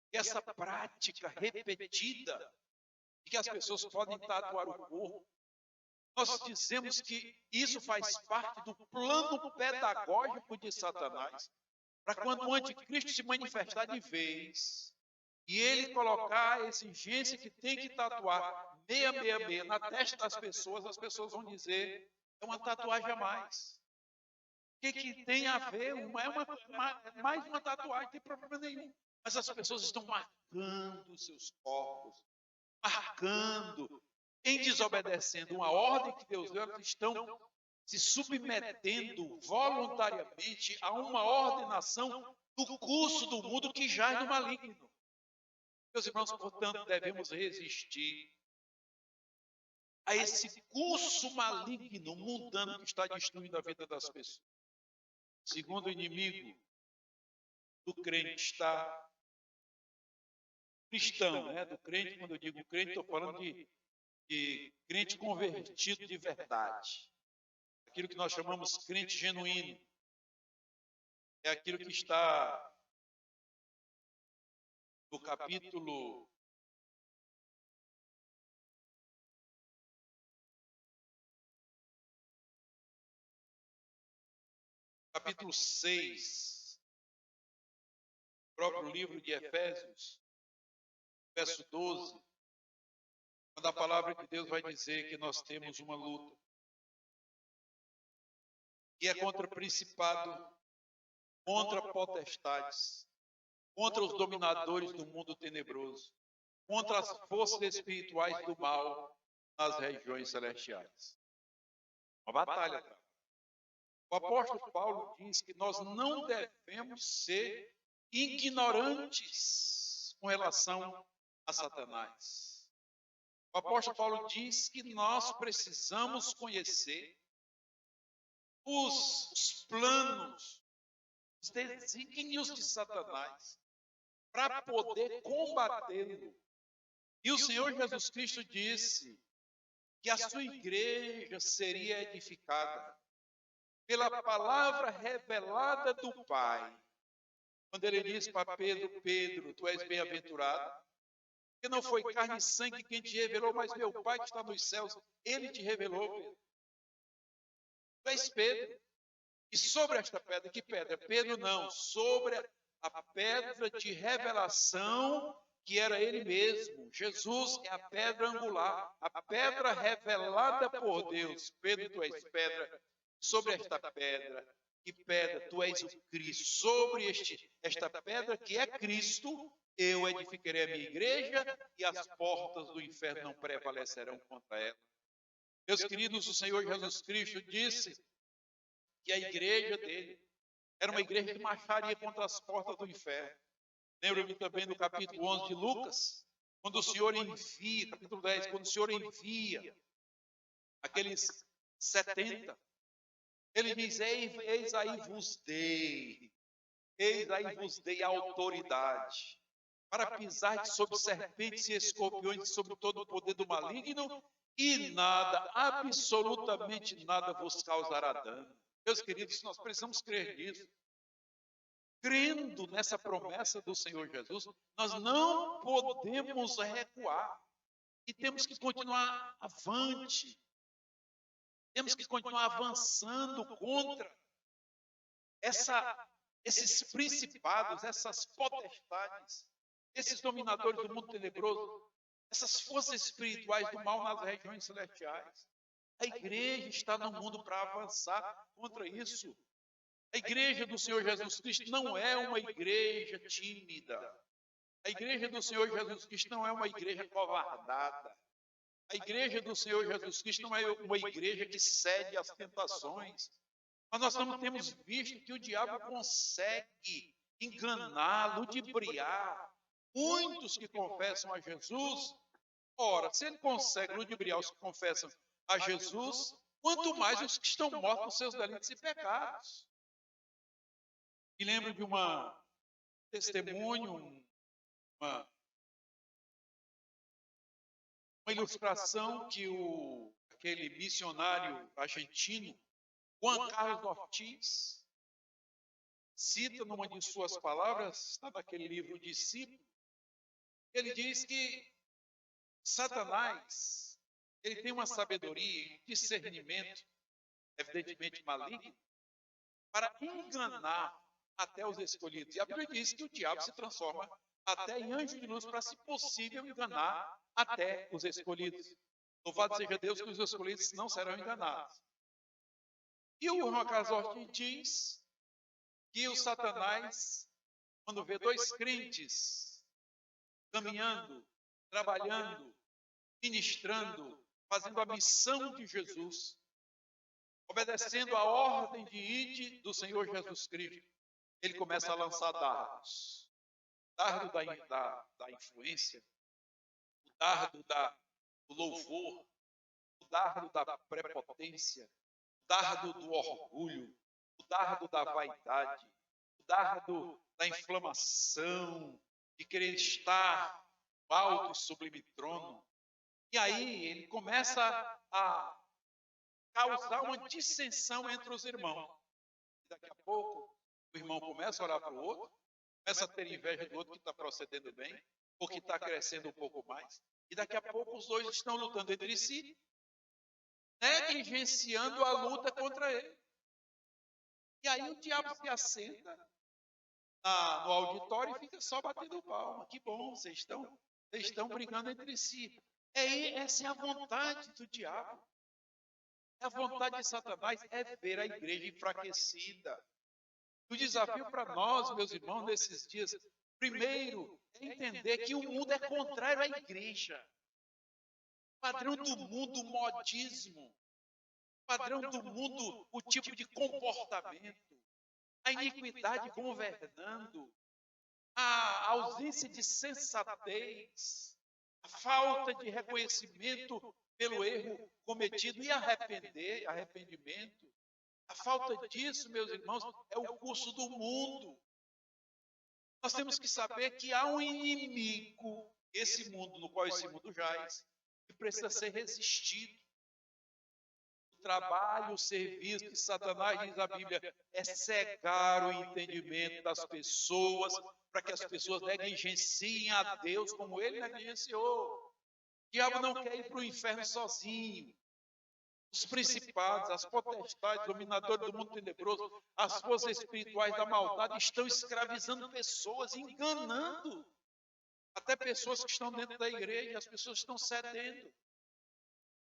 Speaker 4: que essa prática repetida, de que as pessoas podem tatuar o corpo, nós dizemos que isso faz parte do plano pedagógico de Satanás, para quando o anticristo se manifestar de vez, e ele colocar a exigência que tem que tatuar 666 na testa das pessoas, as pessoas vão dizer, é uma tatuagem a mais. O que tem a ver? Mais uma tatuagem, não tem problema nenhum. Mas as pessoas estão marcando os seus corpos, marcando, em desobedecendo uma ordem que Deus deu, elas estão se submetendo voluntariamente a uma ordenação do curso do mundo que jaz no maligno. Meus irmãos, portanto, devemos resistir a esse curso maligno, mundano, que está destruindo a vida das pessoas. Segundo o inimigo do crente está cristão, né? Do crente, quando eu digo crente, estou falando de crente convertido de verdade. Aquilo que nós chamamos crente genuíno. É aquilo que está no capítulo 6, próprio livro de Efésios, verso 12, quando a palavra de Deus vai dizer que nós temos uma luta, que é contra principado, contra potestades, contra os dominadores do mundo tenebroso, contra as forças espirituais do mal nas regiões celestiais. Uma batalha. O apóstolo Paulo diz que nós não devemos ser ignorantes com relação a Satanás. O apóstolo Paulo diz que nós precisamos conhecer os planos, os desígnios de Satanás para poder combatê-lo. E o Senhor Jesus Cristo disse que a sua igreja seria edificada pela palavra revelada do Pai. Quando ele disse para Pedro, Pedro, tu és bem-aventurado, porque não foi carne e sangue quem te revelou, mas meu Pai que está nos céus, ele te revelou, Pedro. Tu és Pedro. E sobre esta pedra, que pedra? Pedro não, sobre a pedra de revelação, que era ele mesmo. Jesus é a pedra angular, a pedra revelada por Deus. Pedro, tu és pedra. Sobre esta pedra, que pedra? Tu és o Cristo. Sobre esta pedra que é Cristo, eu edificarei a minha igreja e as portas do inferno não prevalecerão contra ela. Meus queridos, o Senhor Jesus Cristo disse que a igreja dele era uma igreja que marcharia contra as portas do inferno. Lembra-me também do capítulo 11 de Lucas, quando o Senhor envia, capítulo 10, quando o Senhor envia aqueles 70, ele diz, eis aí vos dei a autoridade para pisar sobre serpentes e escorpiões e sobre todo o poder do maligno, e nada, absolutamente nada vos causará dano. Meus queridos, nós precisamos crer nisso. Crendo nessa promessa do Senhor Jesus, nós não podemos recuar e temos que continuar avante. Temos que continuar avançando contra esses principados, essas potestades, esses dominadores do mundo tenebroso, essas forças espirituais do mal nas regiões celestiais. A igreja está no mundo para avançar contra isso. A igreja do Senhor Jesus Cristo não é uma igreja tímida. A igreja do Senhor Jesus Cristo não é uma igreja covardada. A igreja do Senhor Jesus Cristo não é uma igreja que cede às tentações. Mas nós temos visto que o diabo consegue enganar, ludibriar muitos que confessam a Jesus. Ora, se ele consegue ludibriar os que confessam a Jesus, quanto mais os que estão mortos por seus delitos e pecados. Me lembro de uma testemunho, uma ilustração que aquele missionário argentino, Juan Carlos Ortiz, cita numa de suas palavras, está naquele livro Discípulo. Ele diz que Satanás, ele tem uma sabedoria, um discernimento, evidentemente maligno, para enganar até os escolhidos. E a Bíblia diz que o diabo se transforma até em anjo de luz para, se possível, enganar até os escolhidos. Louvado seja Deus que os escolhidos não serão enganados. E o Juan Carlos Ortiz diz que o Satanás, quando vê dois crentes caminhando, trabalhando, ministrando, fazendo a missão de Jesus, obedecendo a ordem de ide do Senhor Jesus Cristo, ele começa a lançar dardos. Dardo da influência, o dardo do louvor, o dardo da prepotência, o dardo do orgulho, o dardo da vaidade, o dardo da inflamação, de querer estar no alto e sublime trono. E aí ele começa a causar uma dissensão entre os irmãos. E daqui a pouco o irmão começa a olhar para o outro, começa a ter inveja do outro que está procedendo bem, ou que está crescendo um pouco mais. E daqui a pouco os dois estão lutando entre si, negligenciando a luta contra ele. E aí o diabo se assenta no auditório e fica só batendo palma. Que bom, vocês estão brigando entre si. Essa é a vontade do diabo. A vontade de Satanás é ver a igreja enfraquecida. O desafio para nós, meus irmãos, nesses dias, Primeiro, é entender que o mundo é contrário à igreja. O padrão do mundo, o modismo. O padrão do mundo, o tipo de comportamento. A iniquidade governando. A ausência de sensatez. A falta de reconhecimento pelo erro cometido e arrependimento. A falta disso, meus irmãos, é o curso do mundo. Nós temos que saber que há um inimigo, esse mundo no qual esse mundo jaz, que precisa ser resistido. O trabalho, o serviço de Satanás, diz a Bíblia, é cegar o entendimento das pessoas, para que as pessoas negligenciem a Deus como ele negligenciou. O diabo não quer ir para o inferno sozinho. Os principados, as potestades, dominadores do mundo tenebroso, as forças espirituais da maldade estão escravizando pessoas, enganando até pessoas que estão dentro da igreja, as pessoas estão cedendo.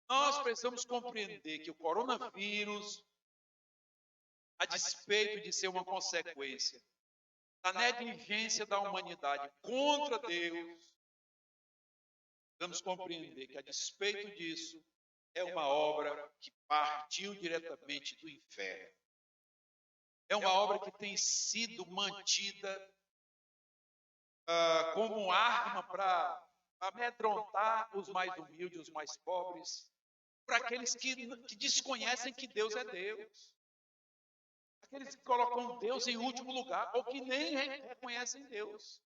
Speaker 4: Nós precisamos compreender que o coronavírus, a despeito de ser uma consequência da negligência da humanidade contra Deus, precisamos compreender que a despeito disso, é uma obra que partiu diretamente do inferno. É uma obra que tem sido mantida como arma para amedrontar os mais humildes, os mais pobres, para aqueles que desconhecem que Deus é Deus. Aqueles que colocam Deus em último lugar, ou que nem reconhecem Deus.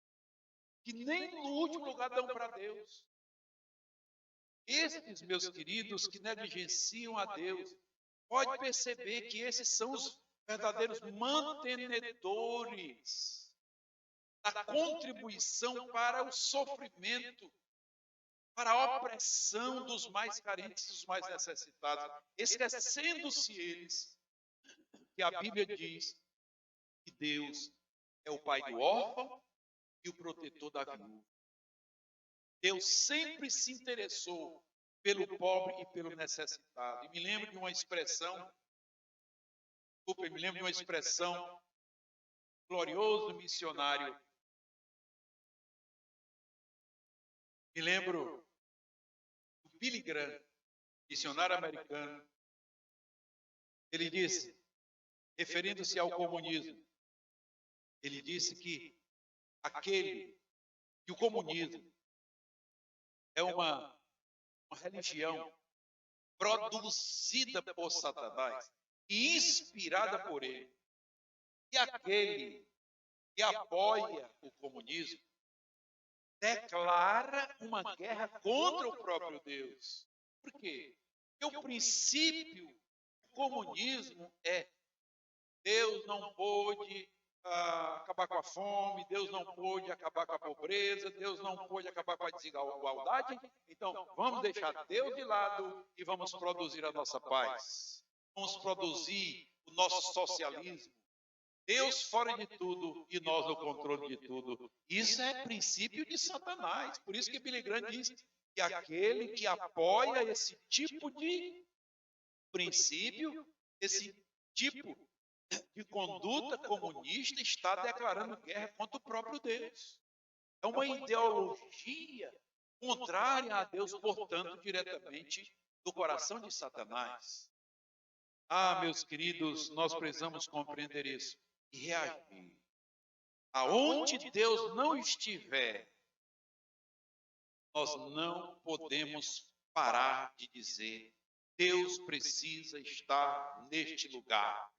Speaker 4: Que nem no último lugar dão para Deus. Estes, meus queridos, que negligenciam a Deus, pode perceber que esses são os verdadeiros mantenedores da contribuição para o sofrimento, para a opressão dos mais carentes e dos mais necessitados, esquecendo-se eles que a Bíblia diz que Deus é o pai do órfão e o protetor da viúva. Deus sempre se interessou pelo pobre e pelo necessitado. E me lembro de uma expressão, glorioso missionário. Me lembro do Billy Graham, missionário americano. Ele disse, referindo-se ao comunismo, ele disse que o comunismo é uma religião produzida por Satanás e inspirada por ele. E aquele que apoia o comunismo declara uma guerra contra o próprio Deus. Por quê? Porque o princípio do comunismo é Deus não pôde acabar com a fome, Deus não pôde acabar com a pobreza, Deus não pôde acabar com a desigualdade, então vamos deixar Deus de lado e vamos produzir a nossa paz. Vamos produzir o nosso socialismo. Deus fora de tudo e nós no controle de tudo. Isso é princípio de Satanás. Por isso que Billy Graham diz que aquele que apoia esse tipo de princípio, esse tipo de conduta comunista está declarando guerra contra o próprio Deus. É uma ideologia contrária a Deus, portanto, diretamente do coração de Satanás. Meus queridos, nós precisamos compreender isso e reagir. Aonde Deus não estiver, nós não podemos parar de dizer: Deus precisa estar neste lugar.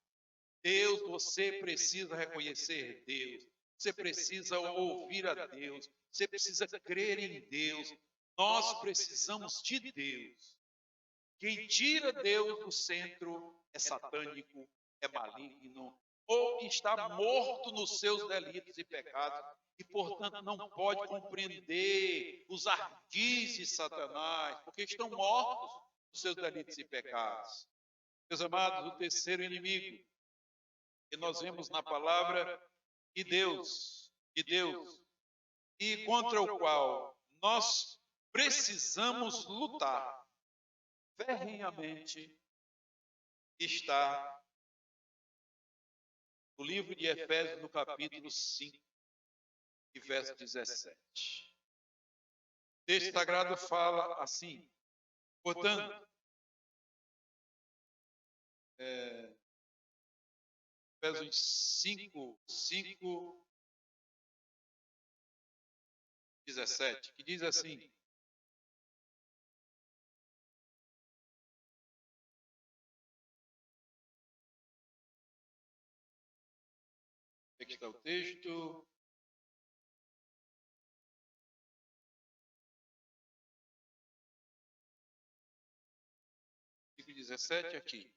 Speaker 4: Deus, você precisa reconhecer Deus. Você precisa ouvir a Deus. Você precisa crer em Deus. Nós precisamos de Deus. Quem tira Deus do centro é satânico, é maligno, ou está morto nos seus delitos e pecados, e, portanto, não pode compreender os ardis de Satanás, porque estão mortos nos seus delitos e pecados. Meus amados, o terceiro inimigo que nós vemos na palavra de Deus, e contra o qual nós precisamos lutar ferrenhamente, está no livro de Efésios, no capítulo 5. e verso 17. O texto sagrado fala assim, portanto, versos 5, 17, que diz assim: aqui está o texto. Versículo 17 aqui.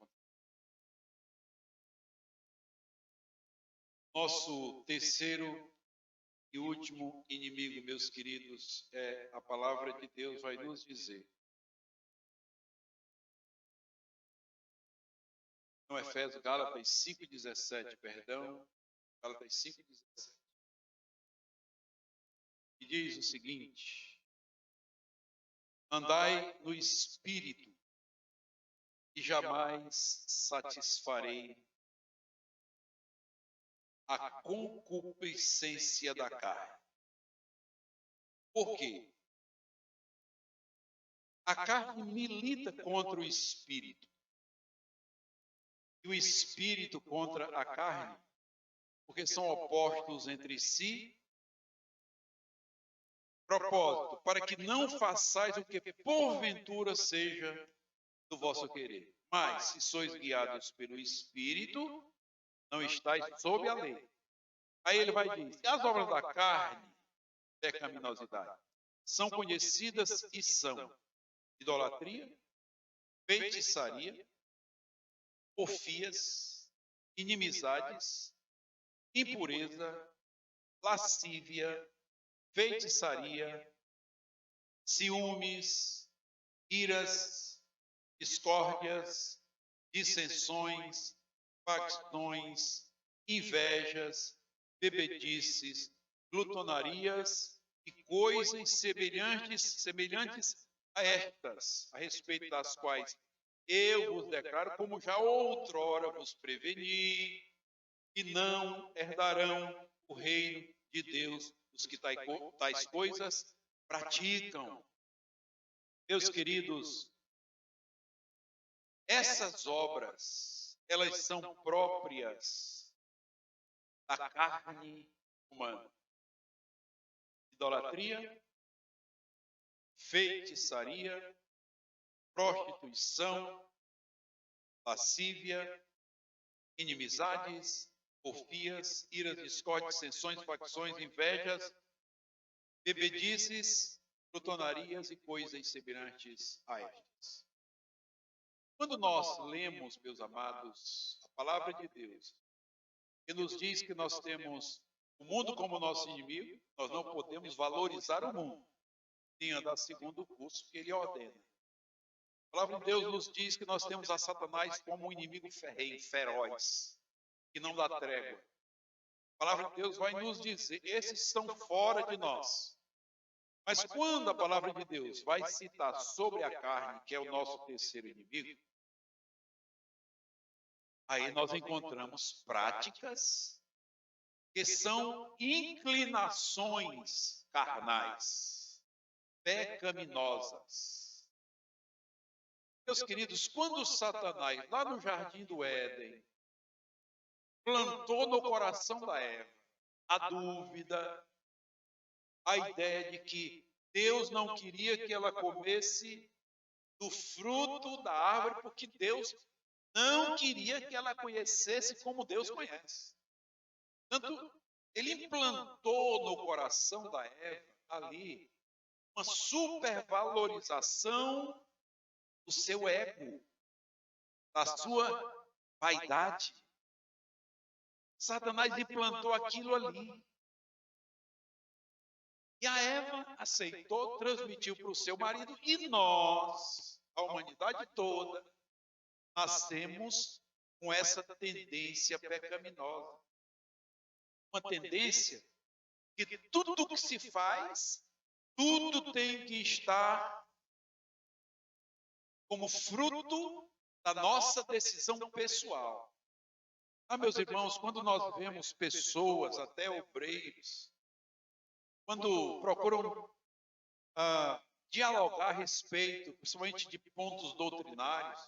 Speaker 4: Nosso terceiro e último inimigo, meus queridos, a palavra de Deus vai nos dizer. Não, Efésios, Gálatas 5,17, perdão. Gálatas 5,17. E diz o seguinte: andai no Espírito, e jamais satisfarei a concupiscência da carne. Por quê? A carne milita contra o Espírito. E o Espírito contra a carne, porque são opostos entre si. Propósito, para que não façais o que porventura seja do vosso querer. Mas, se sois guiados pelo Espírito, não estáis sob a lei. Aí ele vai dizer, as obras da carne, pecaminosidade, são conhecidas e são idolatria, feitiçaria, porfias, inimizades, impureza, lascívia, feitiçaria, ciúmes, iras, discórdias, dissensões, facções, invejas, bebedices, glutonarias e coisas semelhantes a estas, a respeito das quais eu vos declaro, como já outrora vos preveni, que não herdarão o reino de Deus os que tais coisas praticam. Meus queridos, essas obras, elas são próprias da carne humana. Idolatria, feitiçaria, prostituição, lascívia, inimizades, porfias, iras, discórdias, dissensões, facções, invejas, bebedices, glutonarias e coisas semelhantes a estas. Quando nós lemos, meus amados, a palavra de Deus, que nos diz que nós temos o mundo como nosso inimigo, nós não podemos valorizar o mundo, nem andar segundo o curso que ele ordena. A palavra de Deus nos diz que nós temos a Satanás como um inimigo ferrenho, feroz, que não dá trégua. A palavra de Deus vai nos dizer, esses estão fora de nós. Mas quando a palavra de Deus vai citar sobre a carne, que é o nosso terceiro inimigo, aí nós encontramos práticas que são inclinações carnais, pecaminosas. Meus queridos, quando Satanás, lá no Jardim do Éden, plantou no coração da Eva a dúvida, a ideia de que Deus não queria que ela comesse do fruto da árvore, porque Deus não queria que ela conhecesse como Deus conhece. Portanto, ele implantou no coração da Eva ali uma supervalorização do seu ego, da sua vaidade. Satanás implantou aquilo ali. E a Eva aceitou, transmitiu para o seu marido, e nós, a humanidade toda, nascemos com essa tendência pecaminosa. Uma tendência que tudo que se faz, tudo tem que estar como fruto da nossa decisão pessoal. Ah, meus irmãos, quando nós vemos pessoas, até obreiros, quando procuram dialogar a respeito, principalmente de pontos doutrinários,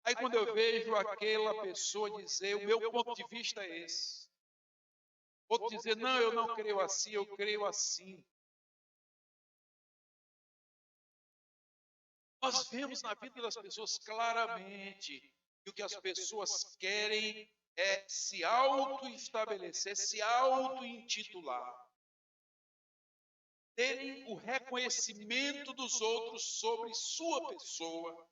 Speaker 4: aí quando eu vejo aquela pessoa dizer, o meu ponto de vista é esse, outro dizer, não, eu não creio assim, eu creio assim. Nós vemos na vida das pessoas claramente que o que as pessoas querem é se auto-estabelecer, se auto-intitular. Terem o reconhecimento dos outros sobre sua pessoa,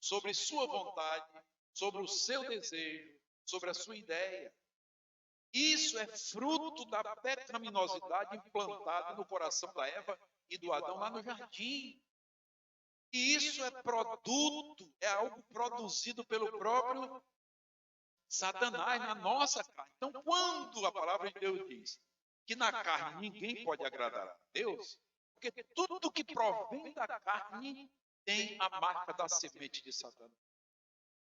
Speaker 4: sobre sua vontade, sobre o seu desejo, sobre a sua ideia. Isso é fruto da pecaminosidade implantada no coração da Eva e do Adão lá no jardim. E isso é produto, é algo produzido pelo próprio Satanás na nossa carne. Então, quando a palavra de Deus diz que na carne ninguém pode agradar a Deus, porque tudo que provém da carne tem a marca da semente de Satanás.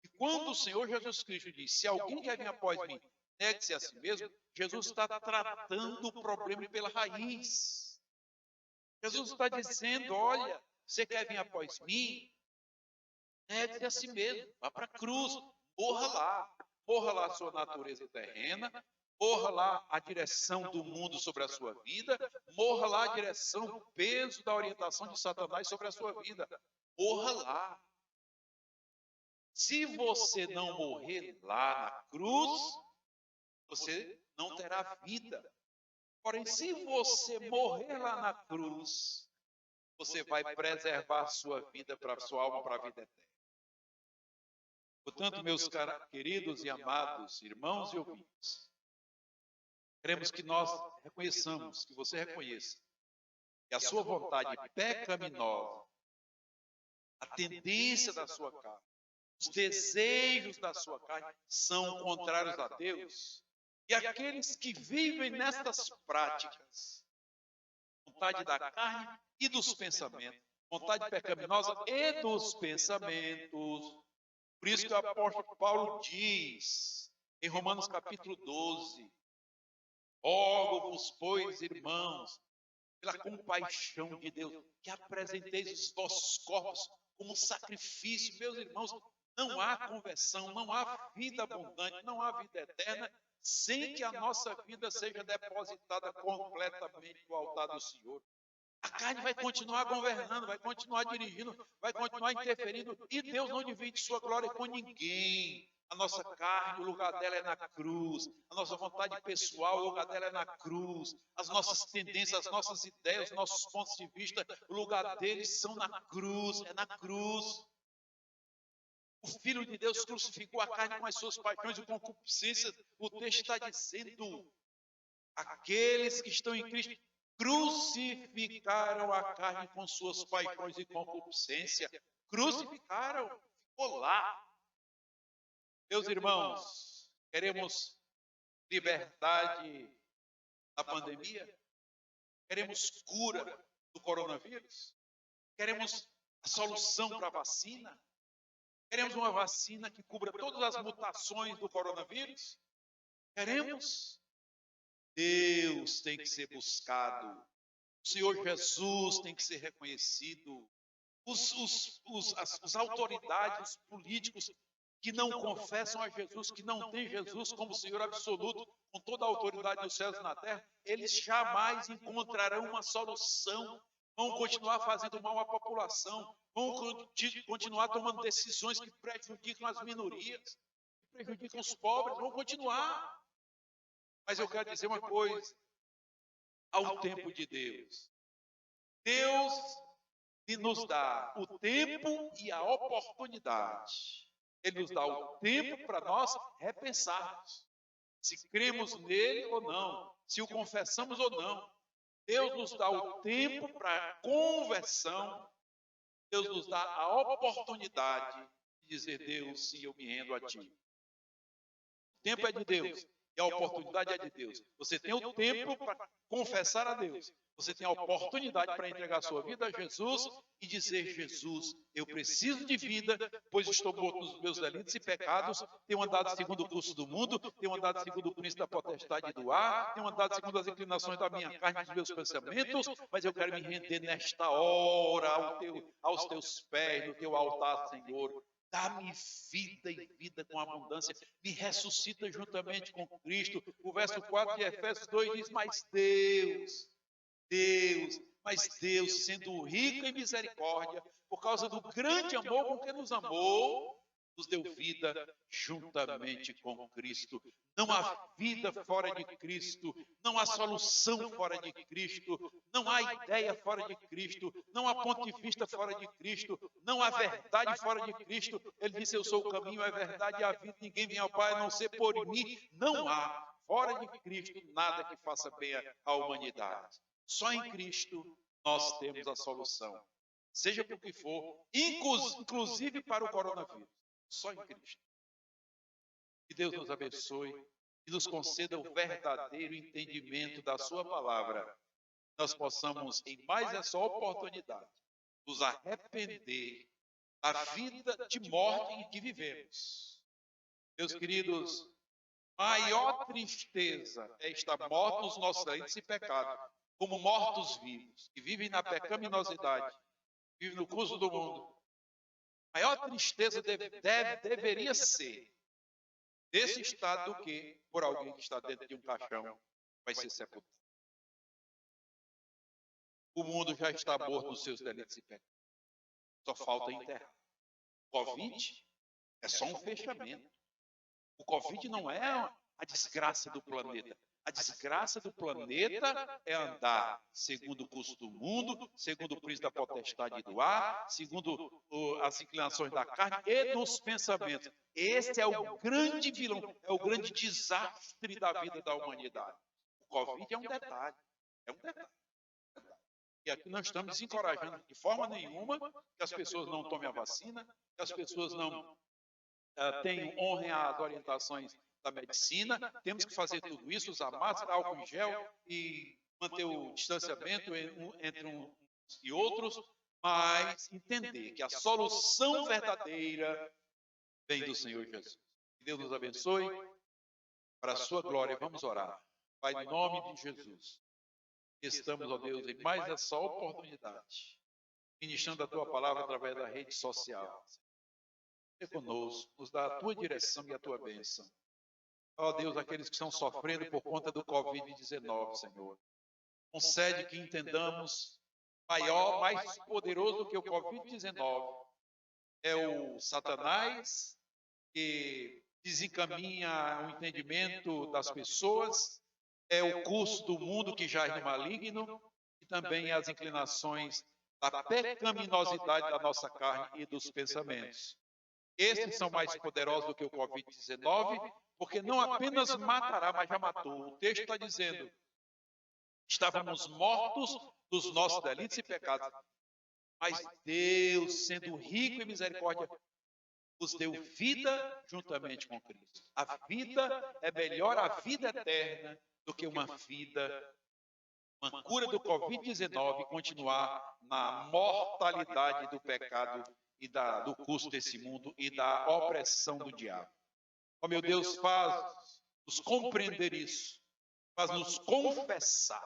Speaker 4: E quando o Senhor Jesus Cristo diz, se alguém quer vir após mim, negue-se a si mesmo, Jesus está tratando o problema pela raiz. Jesus está dizendo, olha, você quer vir após mim? Negue-se a si mesmo, vá para a cruz, morra lá a sua natureza terrena, morra lá a direção do mundo sobre a sua vida, morra lá a direção, o peso da orientação de Satanás sobre a sua vida, morra lá. Se você não morrer lá na cruz, você não terá vida. Porém, se você morrer lá na cruz, você vai preservar a sua vida, para a sua alma, para a vida eterna. Portanto, meus queridos e amados irmãos e ouvintes, queremos que nós reconheçamos, que você reconheça, que a sua vontade pecaminosa, a tendência da sua carne, os desejos da sua carne são contrários a Deus. E aqueles que vivem nestas práticas, vontade da carne e dos pensamentos, vontade pecaminosa e dos pensamentos. Por isso que o apóstolo Paulo diz, em Romanos capítulo 12, rogo-vos, pois, irmãos, pela compaixão de Deus, que apresenteis os vossos corpos como sacrifício. Meus irmãos, não há conversão, não há vida abundante, não há vida eterna, sem que a nossa vida seja depositada completamente no altar do Senhor. A carne vai continuar governando, vai continuar dirigindo, vai continuar interferindo, e Deus não divide sua glória com ninguém. A nossa carne, o lugar dela é na cruz. A nossa vontade pessoal, o lugar dela é na cruz. As nossas tendências, as nossas ideias, os nossos pontos de vista, o lugar deles são na cruz, é na cruz. O Filho de Deus crucificou a carne com as suas paixões e concupiscências. O texto está dizendo, aqueles que estão em Cristo crucificaram a carne com suas paixões e concupiscência. Crucificaram, ficou lá. Meus irmãos, queremos liberdade da pandemia? Queremos cura do coronavírus? Queremos a solução para a vacina? Queremos uma vacina que cubra todas as mutações do coronavírus? Queremos? Deus tem que ser buscado. O Senhor Jesus tem que ser reconhecido. As autoridades, os políticos que não confessam a Jesus, que não têm Jesus como Senhor absoluto, com toda a autoridade nos céus e na terra, eles jamais encontrarão uma solução. Vão continuar fazendo mal à população, vão continuar tomando decisões que prejudicam as minorias, que prejudicam os pobres, vão continuar. Mas eu quero dizer uma coisa, ao tempo de Deus. Deus nos dá o tempo e a oportunidade. Ele nos dá o tempo para nós repensarmos se cremos nele ou não, se o confessamos ou não. Deus nos dá o tempo para a conversão. Deus nos dá a oportunidade de dizer, Deus, sim, eu me rendo a ti. O tempo é de Deus. E a oportunidade é de Deus. Você tem o tempo para confessar a Deus. Você tem a oportunidade para entregar sua vida a Jesus e dizer: Jesus, eu preciso de vida, pois estou morto nos meus delitos e pecados, tenho andado segundo o curso do mundo, tenho andado segundo o príncipe da potestade do ar, tenho andado segundo as inclinações da minha carne e dos meus pensamentos, mas eu quero me render nesta hora aos teus pés, no teu altar, Senhor. Dá-me vida e vida com abundância. Me ressuscita juntamente com Cristo. O verso 4 de Efésios 2 diz: mas Deus, sendo rico em misericórdia, por causa do grande amor com que nos amou, nos deu vida juntamente com Cristo. Não há vida fora de Cristo, não há solução fora de Cristo, não há ideia fora de Cristo, não há ponto de vista fora de Cristo, não há verdade fora de Cristo. Ele disse: eu sou o caminho, a verdade e a vida, ninguém vem ao Pai a não ser por mim. Não há fora de Cristo nada que faça bem à humanidade. Só em Cristo nós temos a solução, seja por que for, inclusive para o coronavírus. Só em Cristo. Que Deus nos abençoe e nos conceda o verdadeiro entendimento da sua palavra. Nós possamos, em mais essa oportunidade, nos arrepender da vida de morte em que vivemos. Meus queridos, maior tristeza é estar mortos nos nossos delitos e pecados, como mortos vivos, que vivem na pecaminosidade, vivem no curso do mundo. A maior tristeza deveria ser desse estado do que por alguém que está dentro de um caixão vai ser sepultado. O mundo já está morto dos seus delitos e pecados. Só falta enterrar. O Covid é só um fechamento. O Covid não é a desgraça do planeta. A desgraça do planeta é andar segundo o curso do mundo, segundo o príncipe da potestade do ar, segundo as inclinações da carne e dos pensamentos. Esse é o grande vilão, é o grande desastre da vida da humanidade. O Covid é um detalhe, é um detalhe. E aqui nós estamos desencorajando de forma nenhuma que as pessoas não tomem a vacina, que as pessoas não honrem as orientações da medicina. Temos que fazer tudo isso, usar máscara, álcool em gel e manter o distanciamento entre uns e outros, mas entender que a solução verdadeira vem do Senhor Jesus. Que Deus nos abençoe, para a sua glória. Vamos orar. Pai, em nome de Jesus, estamos, ó Deus, em mais essa oportunidade, ministrando a tua palavra através da rede social. Seja conosco, nos dá a tua direção e a tua bênção. Ó Deus, aqueles que estão sofrendo por conta do Covid-19, Senhor. Concede que entendamos maior, mais poderoso do que o Covid-19. É o Satanás que desencaminha o entendimento das pessoas, é o curso do mundo que jaz no maligno e também as inclinações da pecaminosidade da nossa carne e dos pensamentos. Esses são mais poderosos do que o Covid-19, porque não apenas matará, mas já matou. O texto está dizendo: estávamos mortos dos nossos delitos e pecados, mas Deus, sendo rico em misericórdia, nos deu vida juntamente com Cristo. A vida é melhor, a vida eterna, do que uma cura do Covid-19 continuar na mortalidade do pecado e do curso desse mundo e da opressão do diabo. Ó meu Deus, faz-nos compreender isso, faz-nos confessar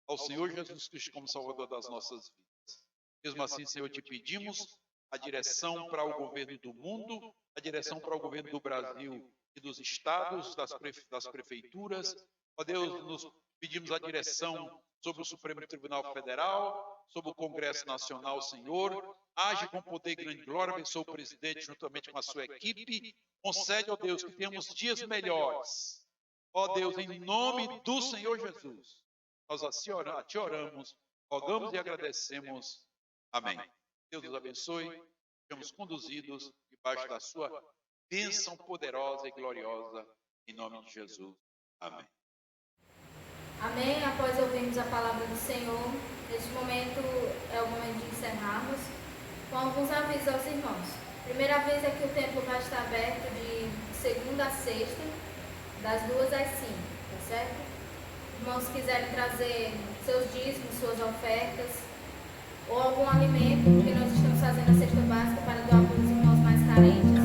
Speaker 4: ao Senhor Jesus Cristo como Salvador das nossas vidas. Mesmo assim, Senhor, te pedimos a direção para o governo do mundo, a direção para o governo do Brasil e dos estados, das prefeituras. Ó Deus, nos pedimos a direção sobre o Supremo Tribunal Federal, sobre o Congresso Nacional, Senhor. Age com poder e grande glória, abençoa o presidente juntamente com a sua equipe. Concede, ó Deus, que tenhamos dias melhores. Ó Deus, em nome do Senhor Jesus, nós assim te oramos, rogamos e agradecemos. Amém. Deus nos abençoe, sejamos conduzidos debaixo da sua bênção poderosa e gloriosa, em nome de Jesus. Amém.
Speaker 1: Amém. Após ouvirmos a palavra do Senhor, neste momento é o momento de encerrarmos com alguns avisos aos irmãos. Primeira vez é que o templo vai estar aberto de segunda a sexta, das 2 às 5, tá certo? Irmãos, se quiserem trazer seus dízimos, suas ofertas, ou algum alimento, porque nós estamos fazendo a cesta básica para doar para os irmãos mais carentes,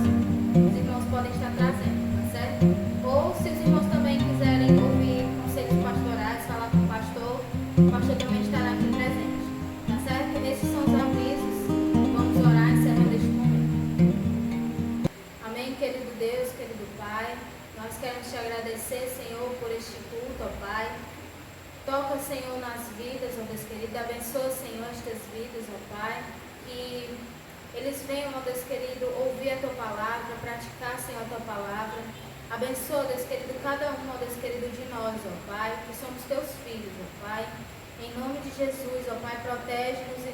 Speaker 1: os irmãos podem estar trazendo, tá certo? Ou se os irmãos também quiserem ouvir conselhos pastorais, falar com o pastor também estará aqui presente, tá certo? Esses são os avisos. Vamos orar encerrando este momento. Amém, querido Deus, querido Pai. Nós queremos te agradecer, Senhor, por este culto, ó Pai. Toca, Senhor, nas vidas, ó Deus querido. Abençoa, Senhor, estas vidas, ó Pai. Que eles venham, ó Deus querido, ouvir a Tua palavra, praticar, Senhor, a Tua palavra. Abençoa, Deus querido, cada um, ó Deus querido, de nós, ó Pai, que somos Teus filhos, ó Pai. Em nome de Jesus, ó Pai, protege-nos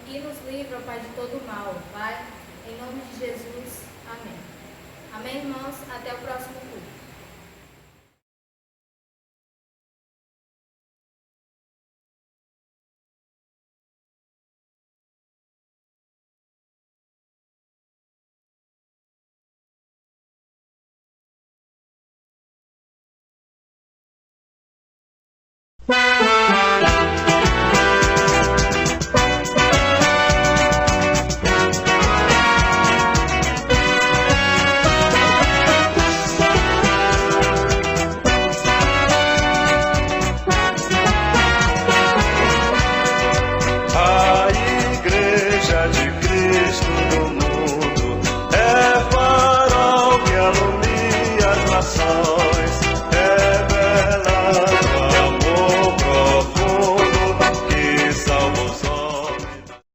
Speaker 1: e nos livra, ó Pai, de todo mal, ó Pai. Em nome de Jesus, amém. Amém, irmãos? Até o próximo culto.
Speaker 5: A igreja de